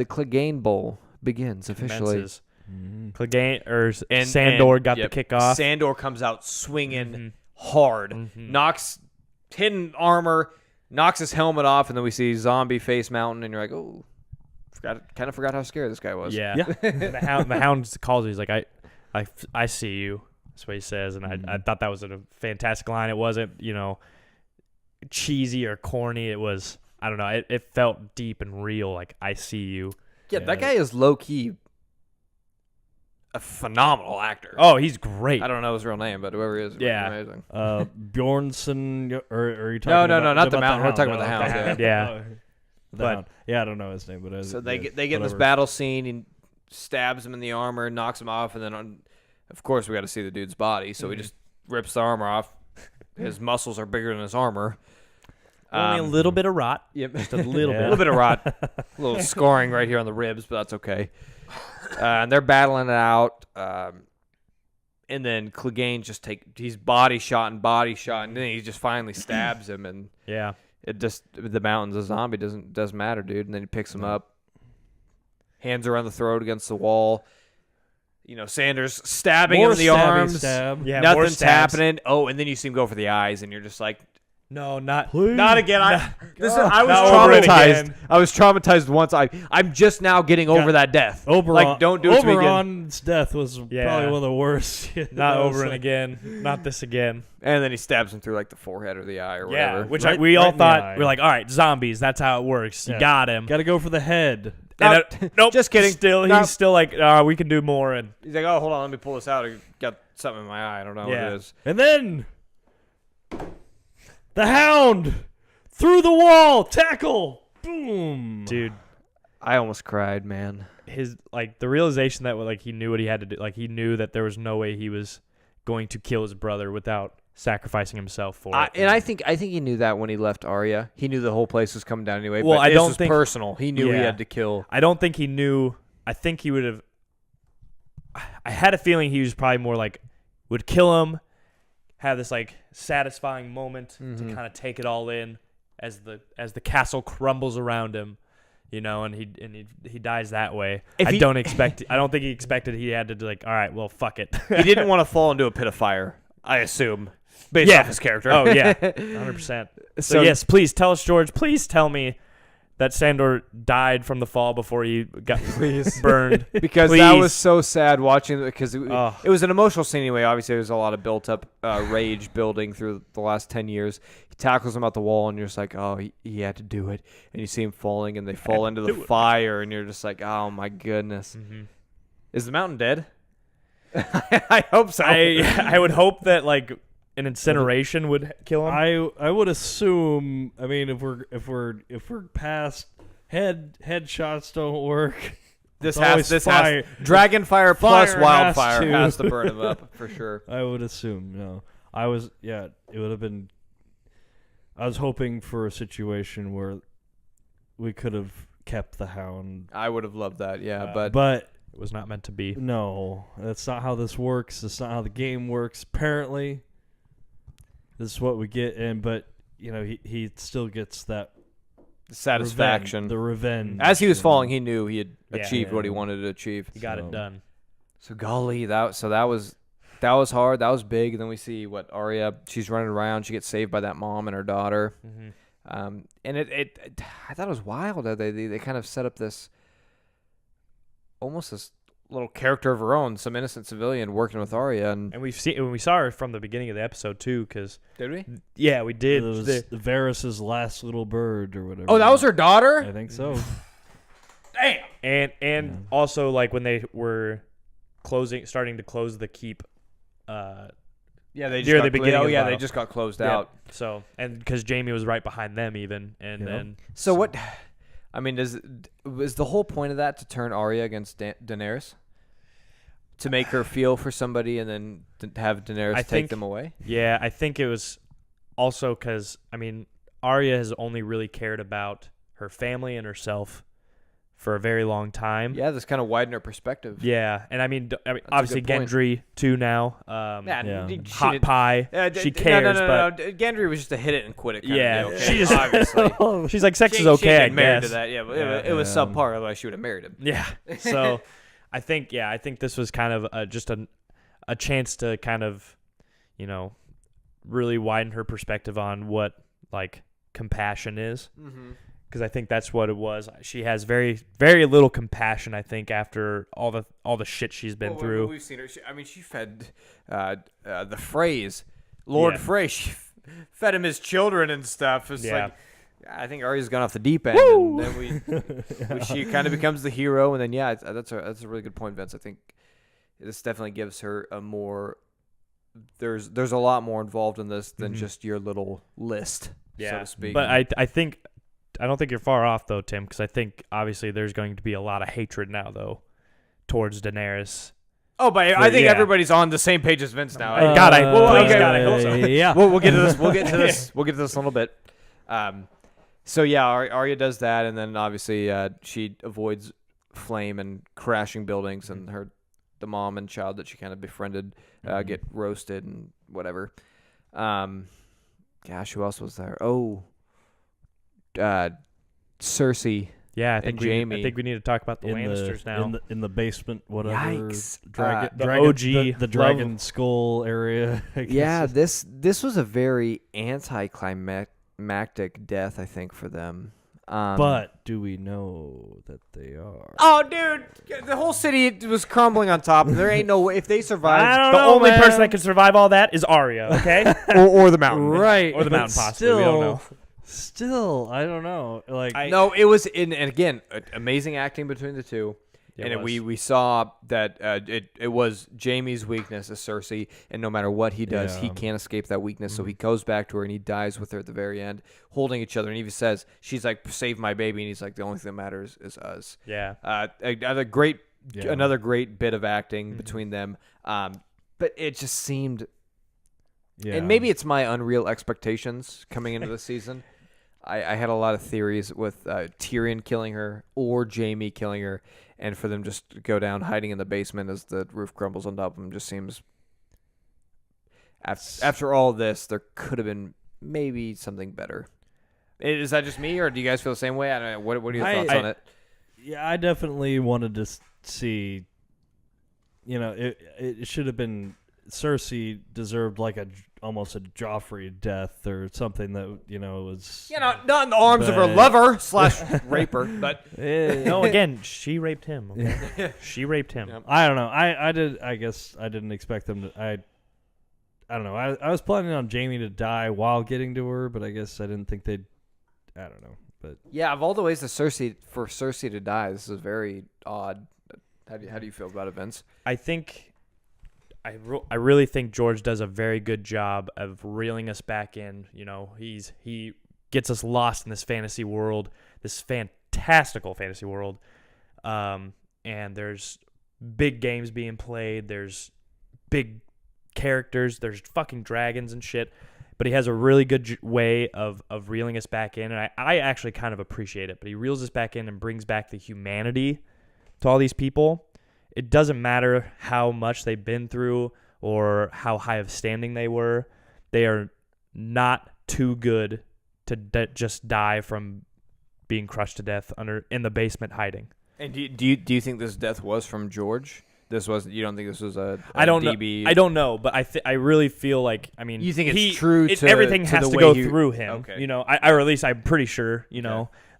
Clegane Bowl begins officially. Clegane Sandor got the kickoff. Sandor comes out swinging hard, knocks hidden armor, knocks his helmet off, and then we see zombie face Mountain, and you're like, oh. Kind of forgot how scary this guy was. Yeah. The hound calls. He's like, I see you. That's what he says, and I thought that was a fantastic line. It wasn't cheesy or corny. It was, I don't know. It felt deep and real. Like, I see you. Yeah, that guy is low key a phenomenal actor. Oh, he's great. I don't know his real name, but whoever he is, amazing. Bjornsson, or are you talking No, about not the Mountain. We're talking about the Hound. Yeah. Hound. Yeah, I don't know his name, but so they get in this battle scene and stabs him in the armor, knocks him off, and then of course we got to see the dude's body, so he just rips the armor off. His muscles are bigger than his armor. Only a little bit of rot. Yep, Just a little bit. A little bit of rot, a little scoring right here on the ribs, but that's okay. And they're battling it out, and then Clegane he's body shot, and then he just finally stabs him, and the Mountain's a zombie, doesn't matter, dude. And then he picks him up, hands around the throat against the wall. Sanders stabbing him in the arms. Stab. Yeah, nothing's happening. Oh, and then you see him go for the eyes, and you're just like, no, not again. I was traumatized. I was traumatized once. I'm just now getting over that death. Oberon, don't do it to me again. Oberon's death was probably one of the worst. Not Oberon again. Not this again. And then he stabs him through like the forehead or the eye or whatever. Yeah, which we all thought, we're like, all right, zombies. That's how it works. You got him. Got to go for the head. Nope, just kidding. He's still like, we can do more. And he's like, oh, hold on, let me pull this out. I got something in my eye. I don't know what it is. And then the Hound through the wall, tackle, boom, dude. I almost cried, man. His the realization that he knew what he had to do. Like he knew that there was no way he was going to kill his brother without sacrificing himself for it. And I think he knew that when he left Arya. He knew the whole place was coming down anyway. Well, but I don't was think personal. He knew he had to kill. I don't think he knew. I think he would have. I had a feeling he was probably more would kill him, have this satisfying moment to kind of take it all in as the castle crumbles around him, and he dies that way. I don't think he expected he had to all right, well, fuck it. He didn't want to fall into a pit of fire, I assume. Based off his character. Oh, yeah. 100%. So, yes, please tell us, George. Please tell me that Sandor died from the fall before he got burned. Because that was so sad watching it, because it was an emotional scene anyway. Obviously, there was a lot of built-up rage building through the last 10 years. He tackles him out the wall, and you're just like, oh, he had to do it. And you see him falling, and they fall into the fire, and you're just like, oh, my goodness. Mm-hmm. Is the Mountain dead? I hope so. I would hope that, an incineration would kill him. I would assume. I mean, if we're past headshots don't work. This dragon fire plus wildfire has to burn him up for sure. I would assume. No, it would have been. I was hoping for a situation where we could have kept the Hound. I would have loved that. Yeah, but it was not meant to be. No, that's not how this works. That's not how the game works. Apparently. This is what we get, but he still gets that satisfaction, the revenge. As he was falling, he knew he had achieved what he wanted to achieve. He got it done. So golly, that was hard. That was big. And then we see what Arya. She's running around. She gets saved by that mom and her daughter. Mm-hmm. And I thought it was wild that they kind of set up this almost this little character of her own, some innocent civilian working with Arya, and we saw her from the beginning of the episode too. Because did we? Yeah, we did. It was Varys' last little bird or whatever. Oh, that was her daughter. I think so. Damn. And also when they were starting to close the keep. They just got closed out. So because Jaime was right behind them even, and then what? I mean, was the whole point of that to turn Arya against Daenerys? To make her feel for somebody and then have Daenerys take them away? Yeah, I think it was also because, Arya has only really cared about her family and herself for a very long time. Yeah, this kind of widened her perspective. Yeah, and obviously Gendry too now. Hot Pie. She cares, no. Gendry was just a hit it and quit it kind of deal, okay? She just obviously. She's like, sex is okay, she I guess. Married to that, yeah, but it was subpar. Otherwise, she would have married him. Yeah. So, I think this was kind of just a chance to kind of, really widen her perspective on what compassion is. Mm-hmm. Because I think that's what it was. She has very, very little compassion, I think, after all the shit she's been through. We've seen her. She fed the Freys, Lord Frey. She fed him his children and stuff. It's I think Arya's gone off the deep end, and then she kind of becomes the hero, and then that's a really good point, Vince. I think this definitely gives her a more. There's a lot more involved in this than just your little list, so to speak. But I don't think you're far off though, Tim, because I think obviously there's going to be a lot of hatred now though towards Daenerys. Oh, but I think everybody's on the same page as Vince now. God, I hope so. Yeah, we'll get to this. We'll get to this. We'll get to this in a little bit. So yeah, Arya does that, and then obviously she avoids flame and crashing buildings, and the mom and child that she kind of befriended get roasted and whatever. Gosh, who else was there? Oh, Cersei. Yeah, I think Jaime. I think we need to talk about the Lannisters now. In the basement, whatever. Yikes. The dragon skull area. I guess. Yeah, this was a very anticlimactic death, I think, for them. But do we know that they are? Oh, dude, the whole city was crumbling on top. There ain't no way if they survived. The only person that could survive all that is Arya. Okay, or the mountain, right? Or the mountain, possibly. We don't know. Still, I don't know. No, it was and again, amazing acting between the two. And we saw that it was Jaime's weakness is Cersei, and no matter what he does, he can't escape that weakness. So he goes back to her and he dies with her at the very end, holding each other. And he even says, she's like, "Save my baby," and he's like, "The only thing that matters is us." Yeah. Another great bit of acting between them. But it just seemed, and maybe it's my unreal expectations coming into the season. I had a lot of theories with Tyrion killing her or Jaime killing her, and for them just to go down hiding in the basement as the roof crumbles on top of them just seems. After all this, there could have been maybe something better. Is that just me, or do you guys feel the same way? I don't know. What are your thoughts on it? Yeah, I definitely wanted to see. It should have been Cersei deserved like almost a Joffrey death or something that was not in the arms of her lover / raper, but no, again, she raped him. Okay? She raped him. Yeah. I don't know. I guess I didn't expect them to. I don't know. I was planning on Jaime to die while getting to her, but I guess I didn't think they'd. I don't know, but yeah, of all the ways for Cersei to die, this is very odd. How do you feel about it, Vince? I really think George does a very good job of reeling us back in. He gets us lost in this fantasy world, this fantastical fantasy world. And there's big games being played. There's big characters. There's fucking dragons and shit. But he has a really good way of reeling us back in. And I actually kind of appreciate it. But he reels us back in and brings back the humanity to all these people. It doesn't matter how much they've been through or how high of standing they were. They are not too good to just die from being crushed to death in the basement hiding. And do you think this death was from George? This wasn't. You don't think this was a I don't DB? know. I don't know, but I really feel like you think it's true. Everything to has the to way go through him. Okay. Or at least I'm pretty sure.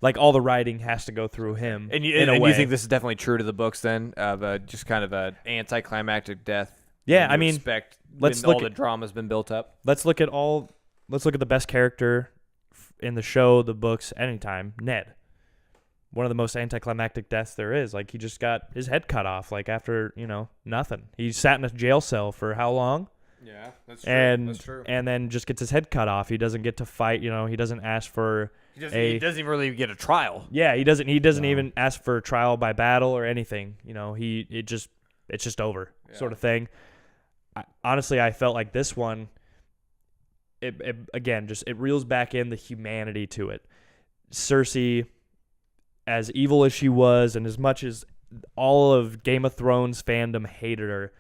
Like all the writing has to go through him. And you think this is definitely true to the books then, of just kind of an anticlimactic death? Yeah, let's look. All the drama's been built up. Let's look at the best character in the show, the books, anytime. Ned, one of the most anticlimactic deaths there is. Like he just got his head cut off. Like after nothing. He sat in a jail cell for how long? Yeah, that's true. That's true. And then just gets his head cut off. He doesn't get to fight. He doesn't ask for. He doesn't even really get a trial. Yeah, he doesn't even ask for a trial by battle or anything. It's just over, sort of thing. Honestly, I felt like this one. It reels back in the humanity to it. Cersei, as evil as she was, and as much as all of Game of Thrones fandom hated her,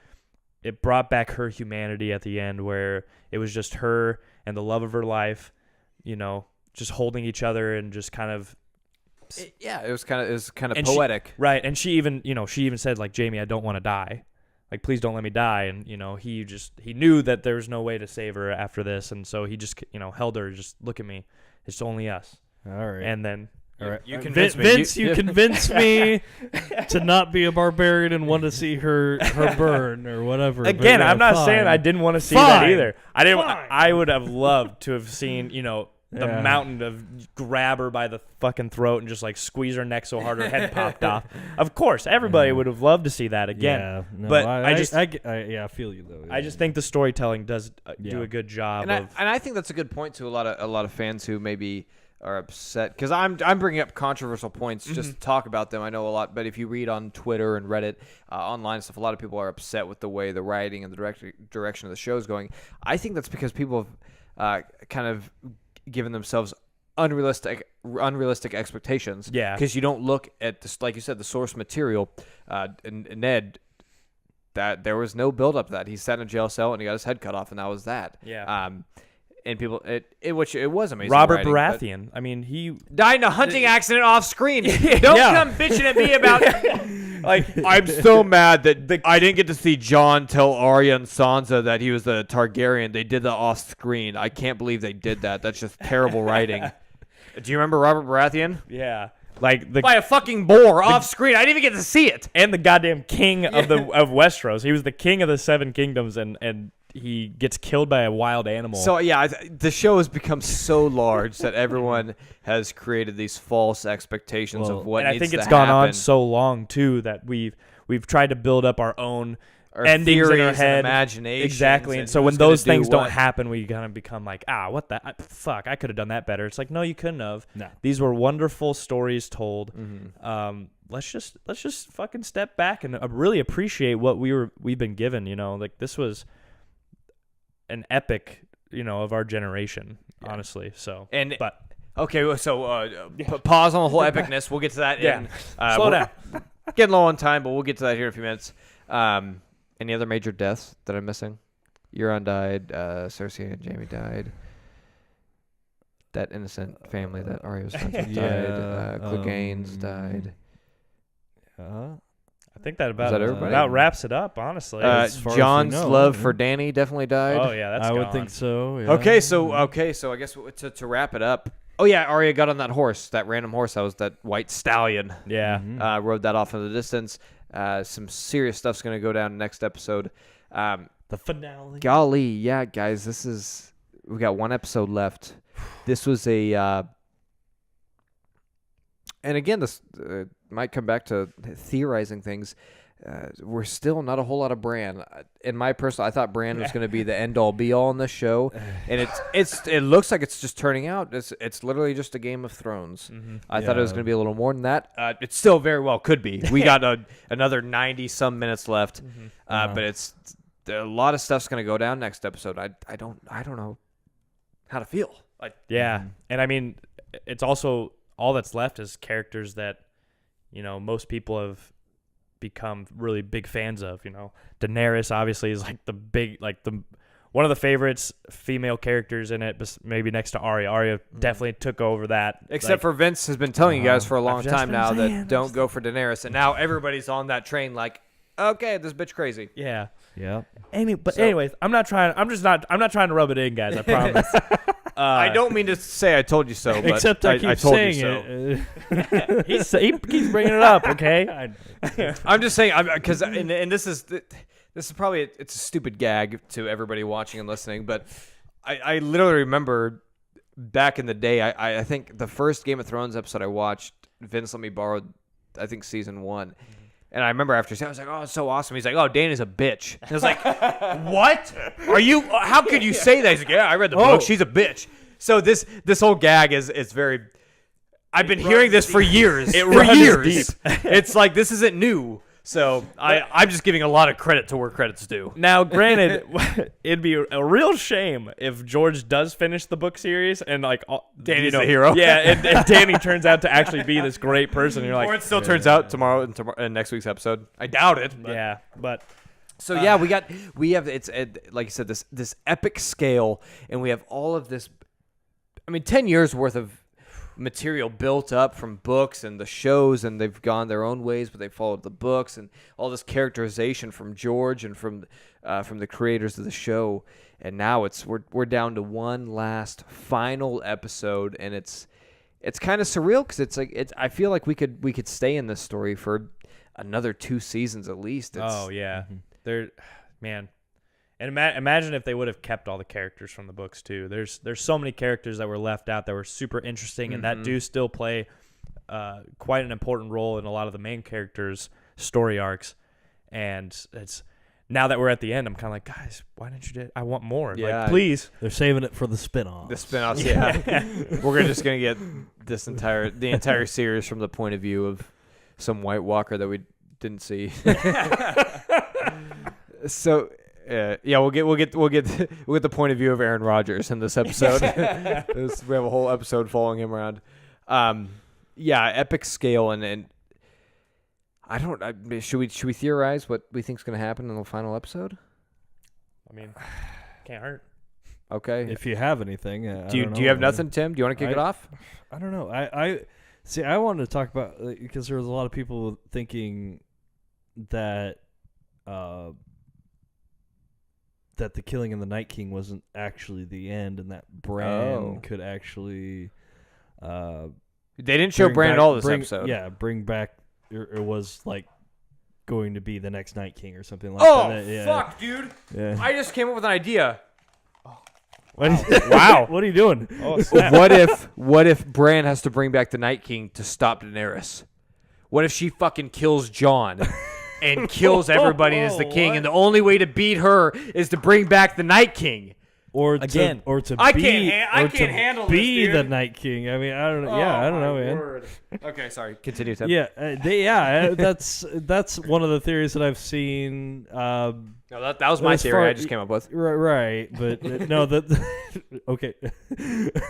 it brought back her humanity at the end, where it was just her and the love of her life, just holding each other and just kind of. It was kind of poetic, right? And she even said like, "Jaime, I don't want to die. Like, please don't let me die." And he knew that there was no way to save her after this, and so he just held her. Just look at me. It's only us. All right. And then. All right. You convinced me. Vince, you convinced me to not be a barbarian and want to see her burn or whatever. Again, I'm not saying I didn't want to see that either. I didn't. I would have loved to have seen, the mountain of grab her by the fucking throat and just like squeeze her neck so hard her head popped off. Of course, everybody would have loved to see that again. Yeah, no, but I feel you though. I just think the storytelling does do a good job. And I think that's a good point to a lot of fans who maybe are upset because I'm bringing up controversial points just to talk about them. I know a lot, but if you read on Twitter and Reddit, online and stuff, a lot of people are upset with the way the writing and the direction of the show is going. I think that's because people have kind of given themselves unrealistic expectations. Yeah, because you don't look at this, like you said, the source material. And Ned, that there was no build up to that. He sat in a jail cell and he got his head cut off, and that was that. Yeah. And people, which it was amazing. Robert writing, Baratheon. I mean, he died in a hunting accident off screen. Don't come bitching at me about. Like, I'm so mad that I didn't get to see Jon tell Arya and Sansa that he was the Targaryen. They did that off screen. I can't believe they did that. That's just terrible writing. Do you remember Robert Baratheon? Yeah. Like by a fucking boar off screen. I didn't even get to see it. And the goddamn king of Westeros. He was the king of the Seven Kingdoms, and he gets killed by a wild animal. So yeah, the show has become so large that everyone has created these false expectations of what needs to happen. I think it's gone on so long too that we've tried to build up our own endings in our head, imaginations. Exactly. And so when those things don't happen, we kind of become like, what the fuck? I could have done that better. It's like, no, you couldn't have. No. These were wonderful stories told. Let's just fucking step back and really appreciate what we've been given. You know, like this was an epic, of our generation, honestly. So, okay, so pause on the whole epicness. We'll get to that. Yeah, slow down. Getting low on time, but we'll get to that here in a few minutes. Any other major deaths that I'm missing? Euron died. Cersei and Jaime died. That innocent family that Arya was friends with died. Clegane's died. I think that about wraps it up, honestly. Jon's love for Dany definitely died. Oh yeah, that's I gone. would think so. Yeah. Okay, so I guess to wrap it up. Oh yeah, Arya got on that horse, that random horse. That was that white stallion. Yeah, rode that off in the distance. Some serious stuff's gonna go down next episode. The finale. Golly, yeah, guys, we got one episode left. This was and again, this might come back to theorizing things. We're still not a whole lot of Bran. In my personal, I thought Bran was going to be the end all be all in this show, and it looks like it's just turning out. It's literally just a Game of Thrones. I thought it was going to be a little more than that. It still very well could be. We got another 90 some minutes left, but a lot of stuff's going to go down next episode. I don't know how to feel. And I mean, it's also all that's left is characters that most people have become really big fans of. Daenerys obviously is like one of the favorites, female characters in it, maybe next to Arya. Arya definitely took over that. Except for Vince has been telling you guys for a long time now that don't go for Daenerys, and now everybody's on that train. Like, okay, this bitch crazy. Yeah. Anyways, I'm not trying to rub it in, guys. I promise. I don't mean to say I told you so, but except I keep told saying you it. He keeps bringing it up. Okay. I'm just saying because and this is probably it's a stupid gag to everybody watching and listening, but I literally remember back in the day. I think the first Game of Thrones episode I watched, Vince let me borrow, I think season 1. And I remember after I was like, "Oh, it's so awesome." He's like, "Oh, Dany's a bitch." And I was like, "What? Are you? How could you say that?" He's like, "Yeah, I read the book. She's a bitch." So this whole gag is very. I've been hearing this for years. For years. It's like this isn't new. So I'm just giving a lot of credit to where credit's due. Now, granted, it'd be a real shame if George does finish the book series and Dany's the hero. Yeah, and Dany turns out to actually be this great person. You're like, or it still turns out tomorrow in next week's episode. I doubt it. But so we have it's like you said this epic scale, and we have all of this. I mean, 10 years worth of material built up from books and the shows, and they've gone their own ways, but they followed the books, and all this characterization from George and from the creators of the show, and now we're down to one last final episode, and it's kind of surreal because I feel like we could stay in this story for another 2 seasons at least. There, man. And imagine if they would have kept all the characters from the books too. There's so many characters that were left out that were super interesting and that do still play quite an important role in a lot of the main characters' story arcs. And it's now that we're at the end, I'm kind of like, guys, why didn't you do it? I want more. Yeah. Like, please. They're saving it for the spin-offs. The spin-offs, yeah. We're just gonna get the entire series from the point of view of some White Walker that we didn't see. So. We'll get the point of view of Aaron Rodgers in this episode. We have a whole episode following him around. Epic scale and I don't. Should we theorize what we think is going to happen in the final episode? I mean, can't hurt. Okay. If you have anything, do you have nothing, Tim? Do you want to kick it off? I don't know. I see. I wanted to talk about because there was a lot of people thinking that. That the killing of the Night King wasn't actually the end, and that Bran could actually. They didn't show Bran at all this episode. Yeah, bring back. It was like going to be the next Night King or something like that. Yeah. Fuck, dude! Yeah. I just came up with an idea. Wow! What are you doing? Oh, snap. What if Bran has to bring back the Night King to stop Daenerys? What if she fucking kills Jon? And kills everybody as the king, and the only way to beat her is to bring back the Night King. Or again, I can't handle this, dude. the Night King. I mean, I don't know. I don't know, man. Word. Okay, sorry. Continue, Tim. Yeah, that's one of the theories that I've seen. No, that was my theory. I just came up with. Right, but no, okay.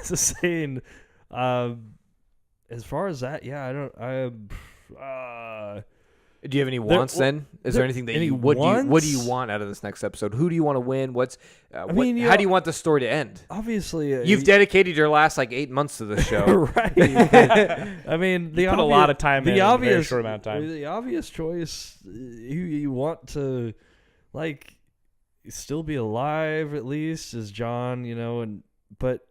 Just saying. As far as that, yeah, I don't. Do you have any wants then? Is there anything that what do you want out of this next episode? Who do you want to win? How do you want the story to end? Obviously, you've dedicated your last 8 months to this show, right? I mean, put a lot of time in a very short amount of time. The obvious choice, you want to still be alive at least, is Jon. But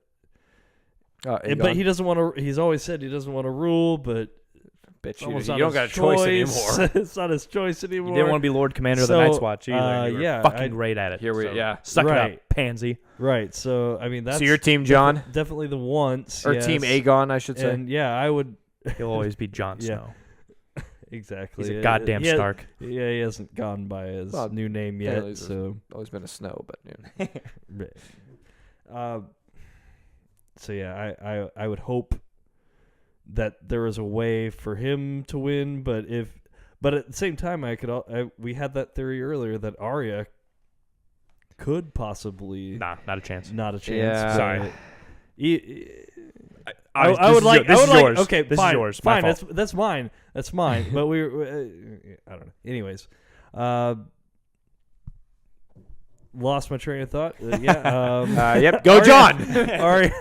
he doesn't want to. He's always said he doesn't want to rule, but. Bitch, you don't got a choice anymore. It's not his choice anymore. You didn't want to be Lord Commander of the Night's Watch either. You were fucking great at it. Suck it up, pansy. Right. So I mean, that's your team, Jon. Definitely the once or team Aegon, I should say. And I would. He'll always be Jon Snow. Exactly. He's a goddamn Stark. He hasn't gone by his new name yet. So always been a Snow, but So I would hope that there was a way for him to win, but at the same time, we had that theory earlier that Arya could possibly not a chance. Not a chance. Yeah. Sorry. I would like. Yours. Okay, this fine. Is yours. Fine. That's mine. That's mine. But I don't know. Anyways, lost my train of thought. Yep. Go, Jon. Arya.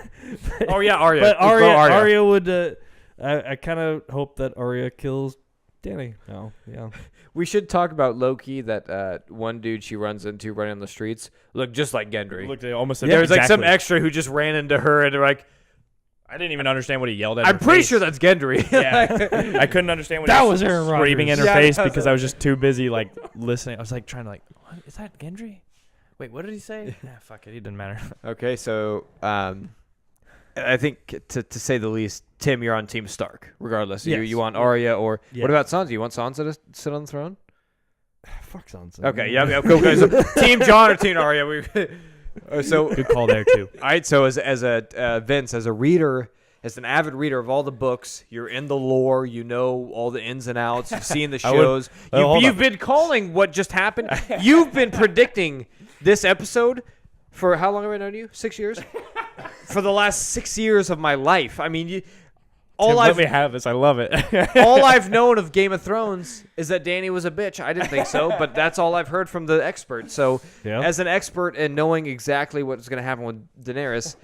Arya. But Arya would. I kind of hope that Arya kills Dany. No, yeah. We should talk about Loki. That one dude she runs into running on the streets looked just like Gendry. Looked almost. There was some extra who just ran into her and I didn't even understand what he yelled at. I'm pretty sure that's Gendry. Yeah, I couldn't understand what that he was Aaron Rodgers. Screaming in her face because I was just too busy listening. I was trying to what is that Gendry? Wait, what did he say? Fuck it, didn't matter. Okay, so I think to say the least, Tim, you're on Team Stark. Regardless, yes. you want Arya or what about Sansa? You want Sansa to sit on the throne? Fuck Sansa. Okay, yeah, cool. So, Team Jon or Team Arya? So good call there too. All right, so as a Vince, as a reader, as an avid reader of all the books, you're in the lore, you know all the ins and outs, you've seen the shows. You've been calling what just happened. You've been predicting this episode for how long have I known you? 6 years? For the last 6 years of my life. I mean, let me have this. I love it. All I've known of Game of Thrones is that Dany was a bitch. I didn't think so, but that's all I've heard from the experts. So, as an expert and knowing exactly what's going to happen with Daenerys,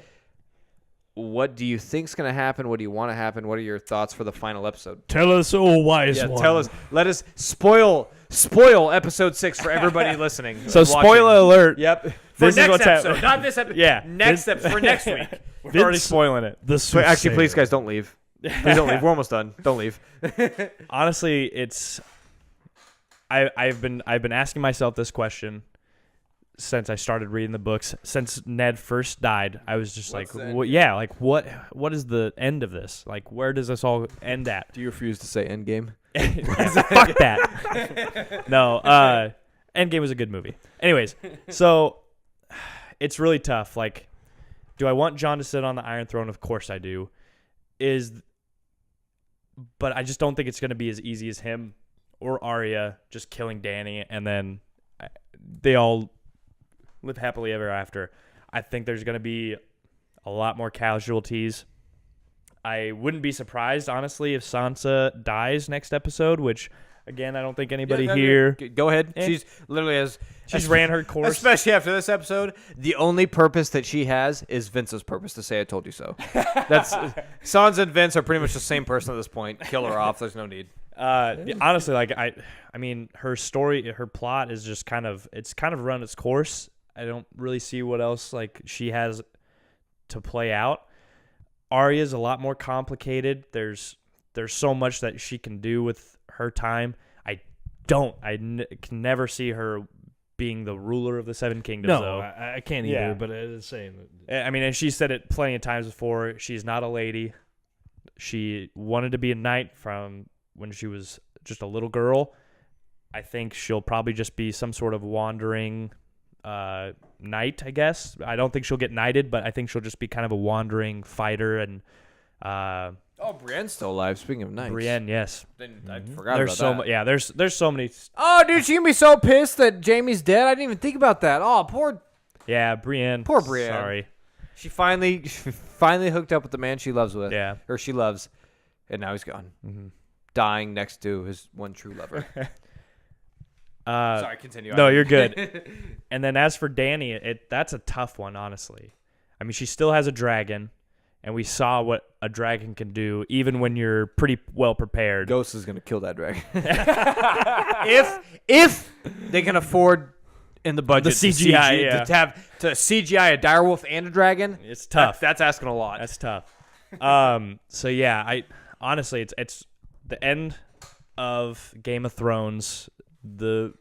what do you think's going to happen? What do you want to happen? What are your thoughts for the final episode? Tell us, wise one. Tell us. Let us spoil episode 6 for everybody listening. So, spoiler alert. Yep. This is what's happening. Not this episode. Yeah. Next episode for next week. We're already spoiling it. Actually, please, guys, don't leave. Please don't leave. We're almost done. Don't leave. Honestly, I've been asking myself this question since I started reading the books, since Ned first died, I was just What's like, the what, yeah, like what is the end of this? Like, where does this all end at? Do you refuse to say Endgame? Yeah, fuck that. No, Endgame was a good movie. Anyways, so it's really tough. Like, do I want Jon to sit on the Iron Throne? Of course I do. But I just don't think it's going to be as easy as him or Arya just killing Dany and then they all live happily ever after. I think there's going to be a lot more casualties. I wouldn't be surprised, honestly, if Sansa dies next episode, which, again, I don't think anybody here... Go ahead. She's literally She's ran her course. Especially after this episode, the only purpose that she has is Vince's purpose to say, I told you so. That's Sansa and Vince are pretty much the same person at this point. Kill her off. There's no need. Honestly, like I mean, her story, her plot is just kind of run its course. I don't really see what else like she has to play out. Arya's a lot more complicated. There's so much that she can do with her time. I can never see her being the ruler of the Seven Kingdoms. No, though. I can't either. Yeah. But it is saying that. I mean, and she said it plenty of times before. She's not a lady. She wanted to be a knight from when she was just a little girl. I think she'll probably just be some sort of wandering knight, I guess. I don't think she'll get knighted, but I think she'll just be kind of a wandering fighter. And Brienne's still alive. Speaking of knights. Brienne, yes. I forgot about that. Yeah, there's so many. Oh, dude, she can be so pissed that Jaime's dead. I didn't even think about that. Oh, poor Brienne. Poor Brienne. Sorry. She finally hooked up with the man she loves with. Yeah. Or she loves. And now he's gone. Mm-hmm. Dying next to his one true lover. Sorry, continue. No, you're good. And then as for Dany, that's a tough one, honestly. I mean, she still has a dragon, and we saw what a dragon can do, even when you're pretty well prepared. Ghost is gonna kill that dragon. if they can afford in the budget the CGI, to CGI a direwolf and a dragon, it's tough. That's asking a lot. That's tough. So yeah, I honestly, it's the end of Game of Thrones. The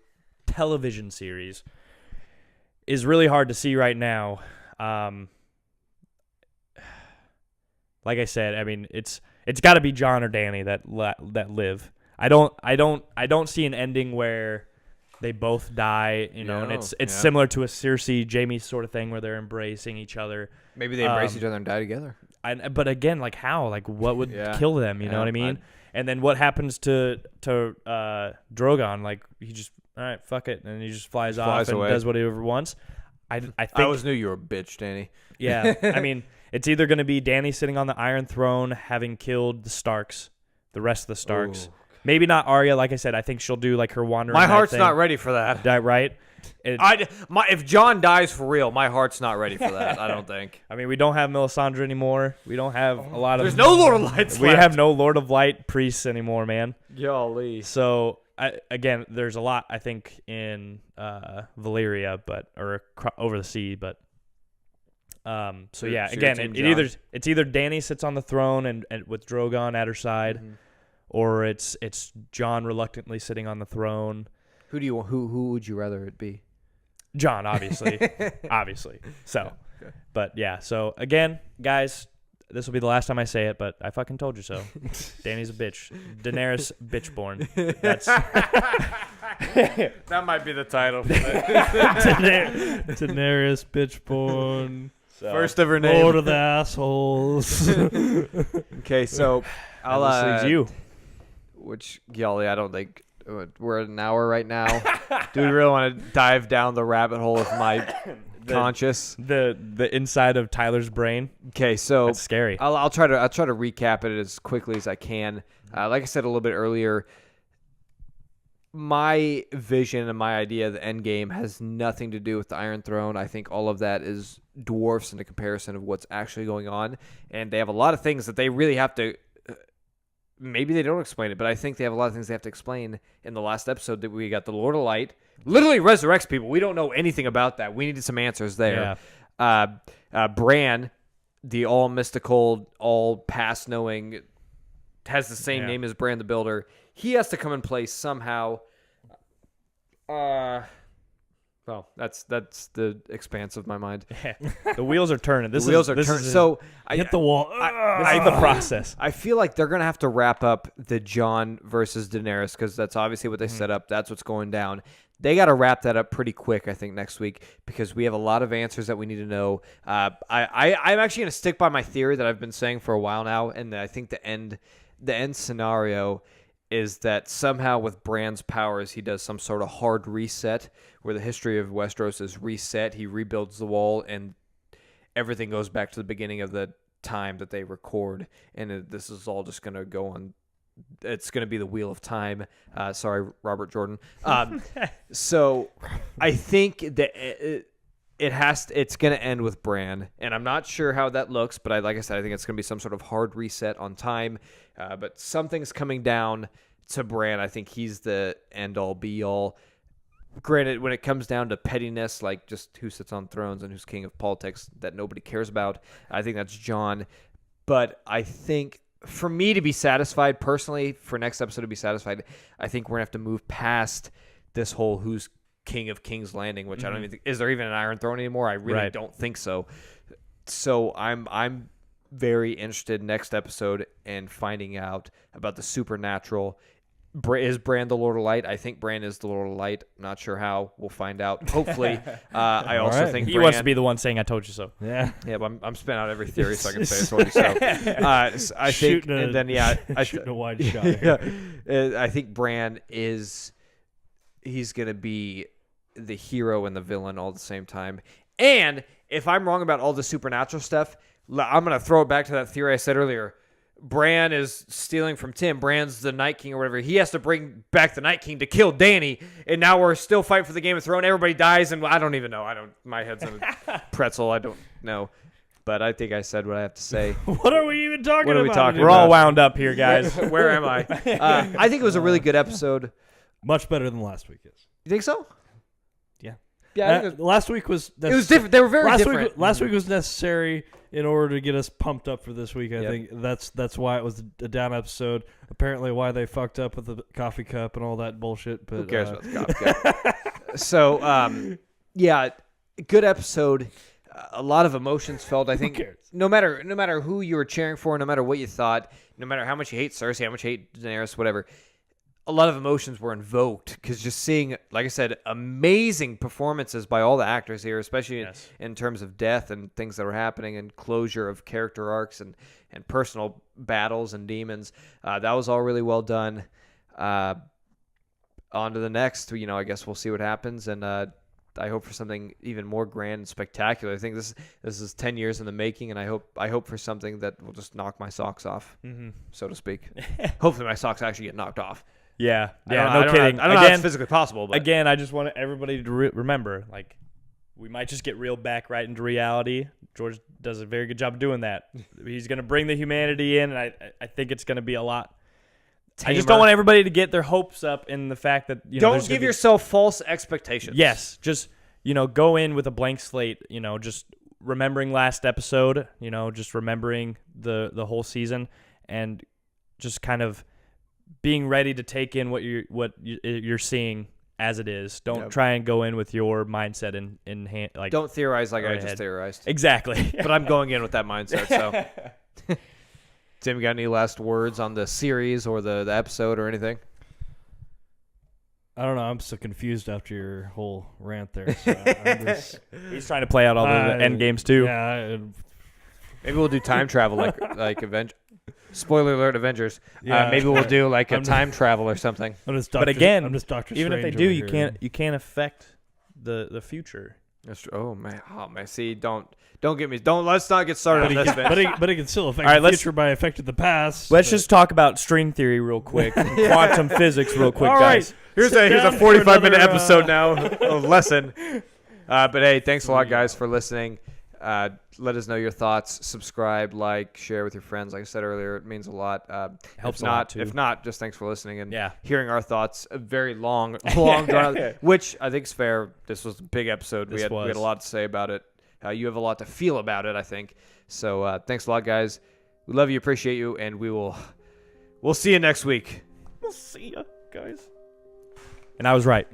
television series is really hard to see right now. Like I said, I mean, it's got to be Jon or Dany that live. I don't see an ending where they both die, and it's similar to a Cersei Jaime sort of thing where they're embracing each other. Maybe they embrace each other and die together. But again, like how? Like what would kill them? You know what I mean? And then what happens to Drogon? Like he just, all right, fuck it, and he just flies off and does whatever he wants. I think I always knew you were a bitch, Dany. Yeah, I mean, it's either going to be Dany sitting on the Iron Throne, having killed the Starks, the rest of the Starks. Ooh. Maybe not Arya. Like I said, I think she'll do like her wandering. My heart's thing. not ready for that. Right? If Jon dies for real, my heart's not ready for that. I don't think. I mean, we don't have Melisandre anymore. We don't have a lot of. There's no Lord of Lights. We have no Lord of Light priests anymore, man. Golly. So again, there's a lot I think in Valyria, or over the sea, but. So yeah, again, it's either Dany sits on the throne and with Drogon at her side, or it's Jon reluctantly sitting on the throne. Who would you rather it be? Jon, obviously, obviously. So, okay. But yeah. So again, guys, this will be the last time I say it, but I fucking told you so. Dany's a bitch. Daenerys bitch-born. That's that might be the title. Daenerys bitch-born. So, first of her name. Lord of the assholes. Okay, so I'll leaves you. Which, golly, I don't think we're at an hour right now. Do we really want to dive down the rabbit hole of my conscious? The inside of Tyler's brain. Okay, so that's scary. I'll try to recap it as quickly as I can. Like I said a little bit earlier, my vision and my idea of the end game has nothing to do with the Iron Throne. I think all of that is dwarfs in the comparison of what's actually going on, and they have a lot of things that they really have to. Maybe they don't explain it, but I think they have a lot of things they have to explain. In the last episode, that we got the Lord of Light literally resurrects people. We don't know anything about that. We needed some answers there. Yeah. Bran, the all mystical, all past knowing, has the same name as Bran the Builder. He has to come in place somehow. Well, that's the expanse of my mind. The wheels are turning. The wheels are turning. So I Hit the wall. This is the process. I feel like they're gonna have to wrap up the Jon versus Daenerys because that's obviously what they set up. That's what's going down. They got to wrap that up pretty quick, I think, next week because we have a lot of answers that we need to know. I'm actually going to stick by my theory that I've been saying for a while now, and I think the end scenario is that somehow with Bran's powers, he does some sort of hard reset where the history of Westeros is reset. He rebuilds the wall, and everything goes back to the beginning of the time that they record, and this is all just going to go on. It's going to be the Wheel of Time. Sorry, Robert Jordan. So I think that it's going to end with Bran, and I'm not sure how that looks, but like I said, I think it's going to be some sort of hard reset on time. But something's coming down to Bran. I think he's the end-all, be-all. Granted, when it comes down to pettiness, like just who sits on thrones and who's king of politics that nobody cares about, I think that's Jon. But I think for me to be satisfied, personally, for next episode to be satisfied, I think we're going to have to move past this whole who's king of King's Landing, which I don't even think, is there even an Iron Throne anymore? I really don't think so. So I'm very interested next episode in finding out about the supernatural. Is Bran the Lord of Light? I think Bran is the Lord of Light. I'm not sure how. We'll find out. Hopefully. I also think he Bran wants to be the one saying, I told you so. Yeah. Yeah, but I'm spinning out every theory so I can say I told you so. I think, and then, shooting a wide shot. I think Bran he's going to be the hero and the villain all at the same time. And if I'm wrong about all the supernatural stuff, I'm going to throw it back to that theory I said earlier. Bran is stealing from Tim. Bran's the Night King or whatever. He has to bring back the Night King to kill Dany, and now we're still fighting for the Game of Thrones. Everybody dies, and I don't even know. My head's in a pretzel. I don't know. But I think I said what I have to say. What are we even talking What are we about? talking We're all wound up here, guys. Where am I? I think it was a really good episode. Much better than last week is. You think so? Yeah. Yeah. I think last week was it was different. They were very different. Last week was necessary in order to get us pumped up for this week. I think that's why it was a down episode. Apparently, why they fucked up with the coffee cup and all that bullshit. But who cares about the coffee cup? So, yeah, good episode. A lot of emotions felt. I think no matter who you were cheering for, no matter what you thought, no matter how much you hate Cersei, how much you hate Daenerys, whatever. A lot of emotions were invoked because just seeing, like I said, amazing performances by all the actors here, especially in terms of death and things that were happening and closure of character arcs and personal battles and demons. That was all really well done. On to the next. I guess we'll see what happens, and I hope for something even more grand and spectacular. I think this is 10 years in the making, and I hope for something that will just knock my socks off, so to speak. Hopefully, my socks actually get knocked off. Yeah, no kidding. I don't know how it's physically possible. But. Again, I just want everybody to remember, like, we might just get reeled back right into reality. George does a very good job of doing that. He's going to bring the humanity in, and I think it's going to be a lot tamer. I just don't want everybody to get their hopes up in the fact that don't give yourself false expectations. Yes, just go in with a blank slate. Just remembering last episode. Just remembering the whole season, and just kind of being ready to take in what you're seeing as it is. Don't try and go in with your mindset in hand. Like, don't theorize like I just theorized. Exactly. But I'm going in with that mindset. So, Tim, you got any last words on the series or the episode or anything? I don't know. I'm so confused after your whole rant there. So he's trying to play out all the end games too. Yeah. Maybe we'll do time travel like Avengers. Spoiler alert, Avengers. Yeah. Maybe we'll do like a time travel or something. But again, I'm just Dr. Even Strange if they do, here. you can't affect the future. That's true. Oh man. See, don't get me. Let's not get started on this. But it can still affect the future by affecting the past. Let's just talk about string theory real quick, quantum physics real quick, guys. Here's a 45-minute episode now, a lesson. But hey, thanks a lot, guys, for listening. Let us know your thoughts. Subscribe, like, share with your friends. Like I said earlier, it means a lot. Helps a lot too. If not, just thanks for listening and hearing our thoughts. A very long drawn, which I think is fair. This was a big episode. We had a lot to say about it. You have a lot to feel about it, I think. So thanks a lot, guys. We love you, appreciate you, and we'll see you next week. We'll see you, guys. And I was right.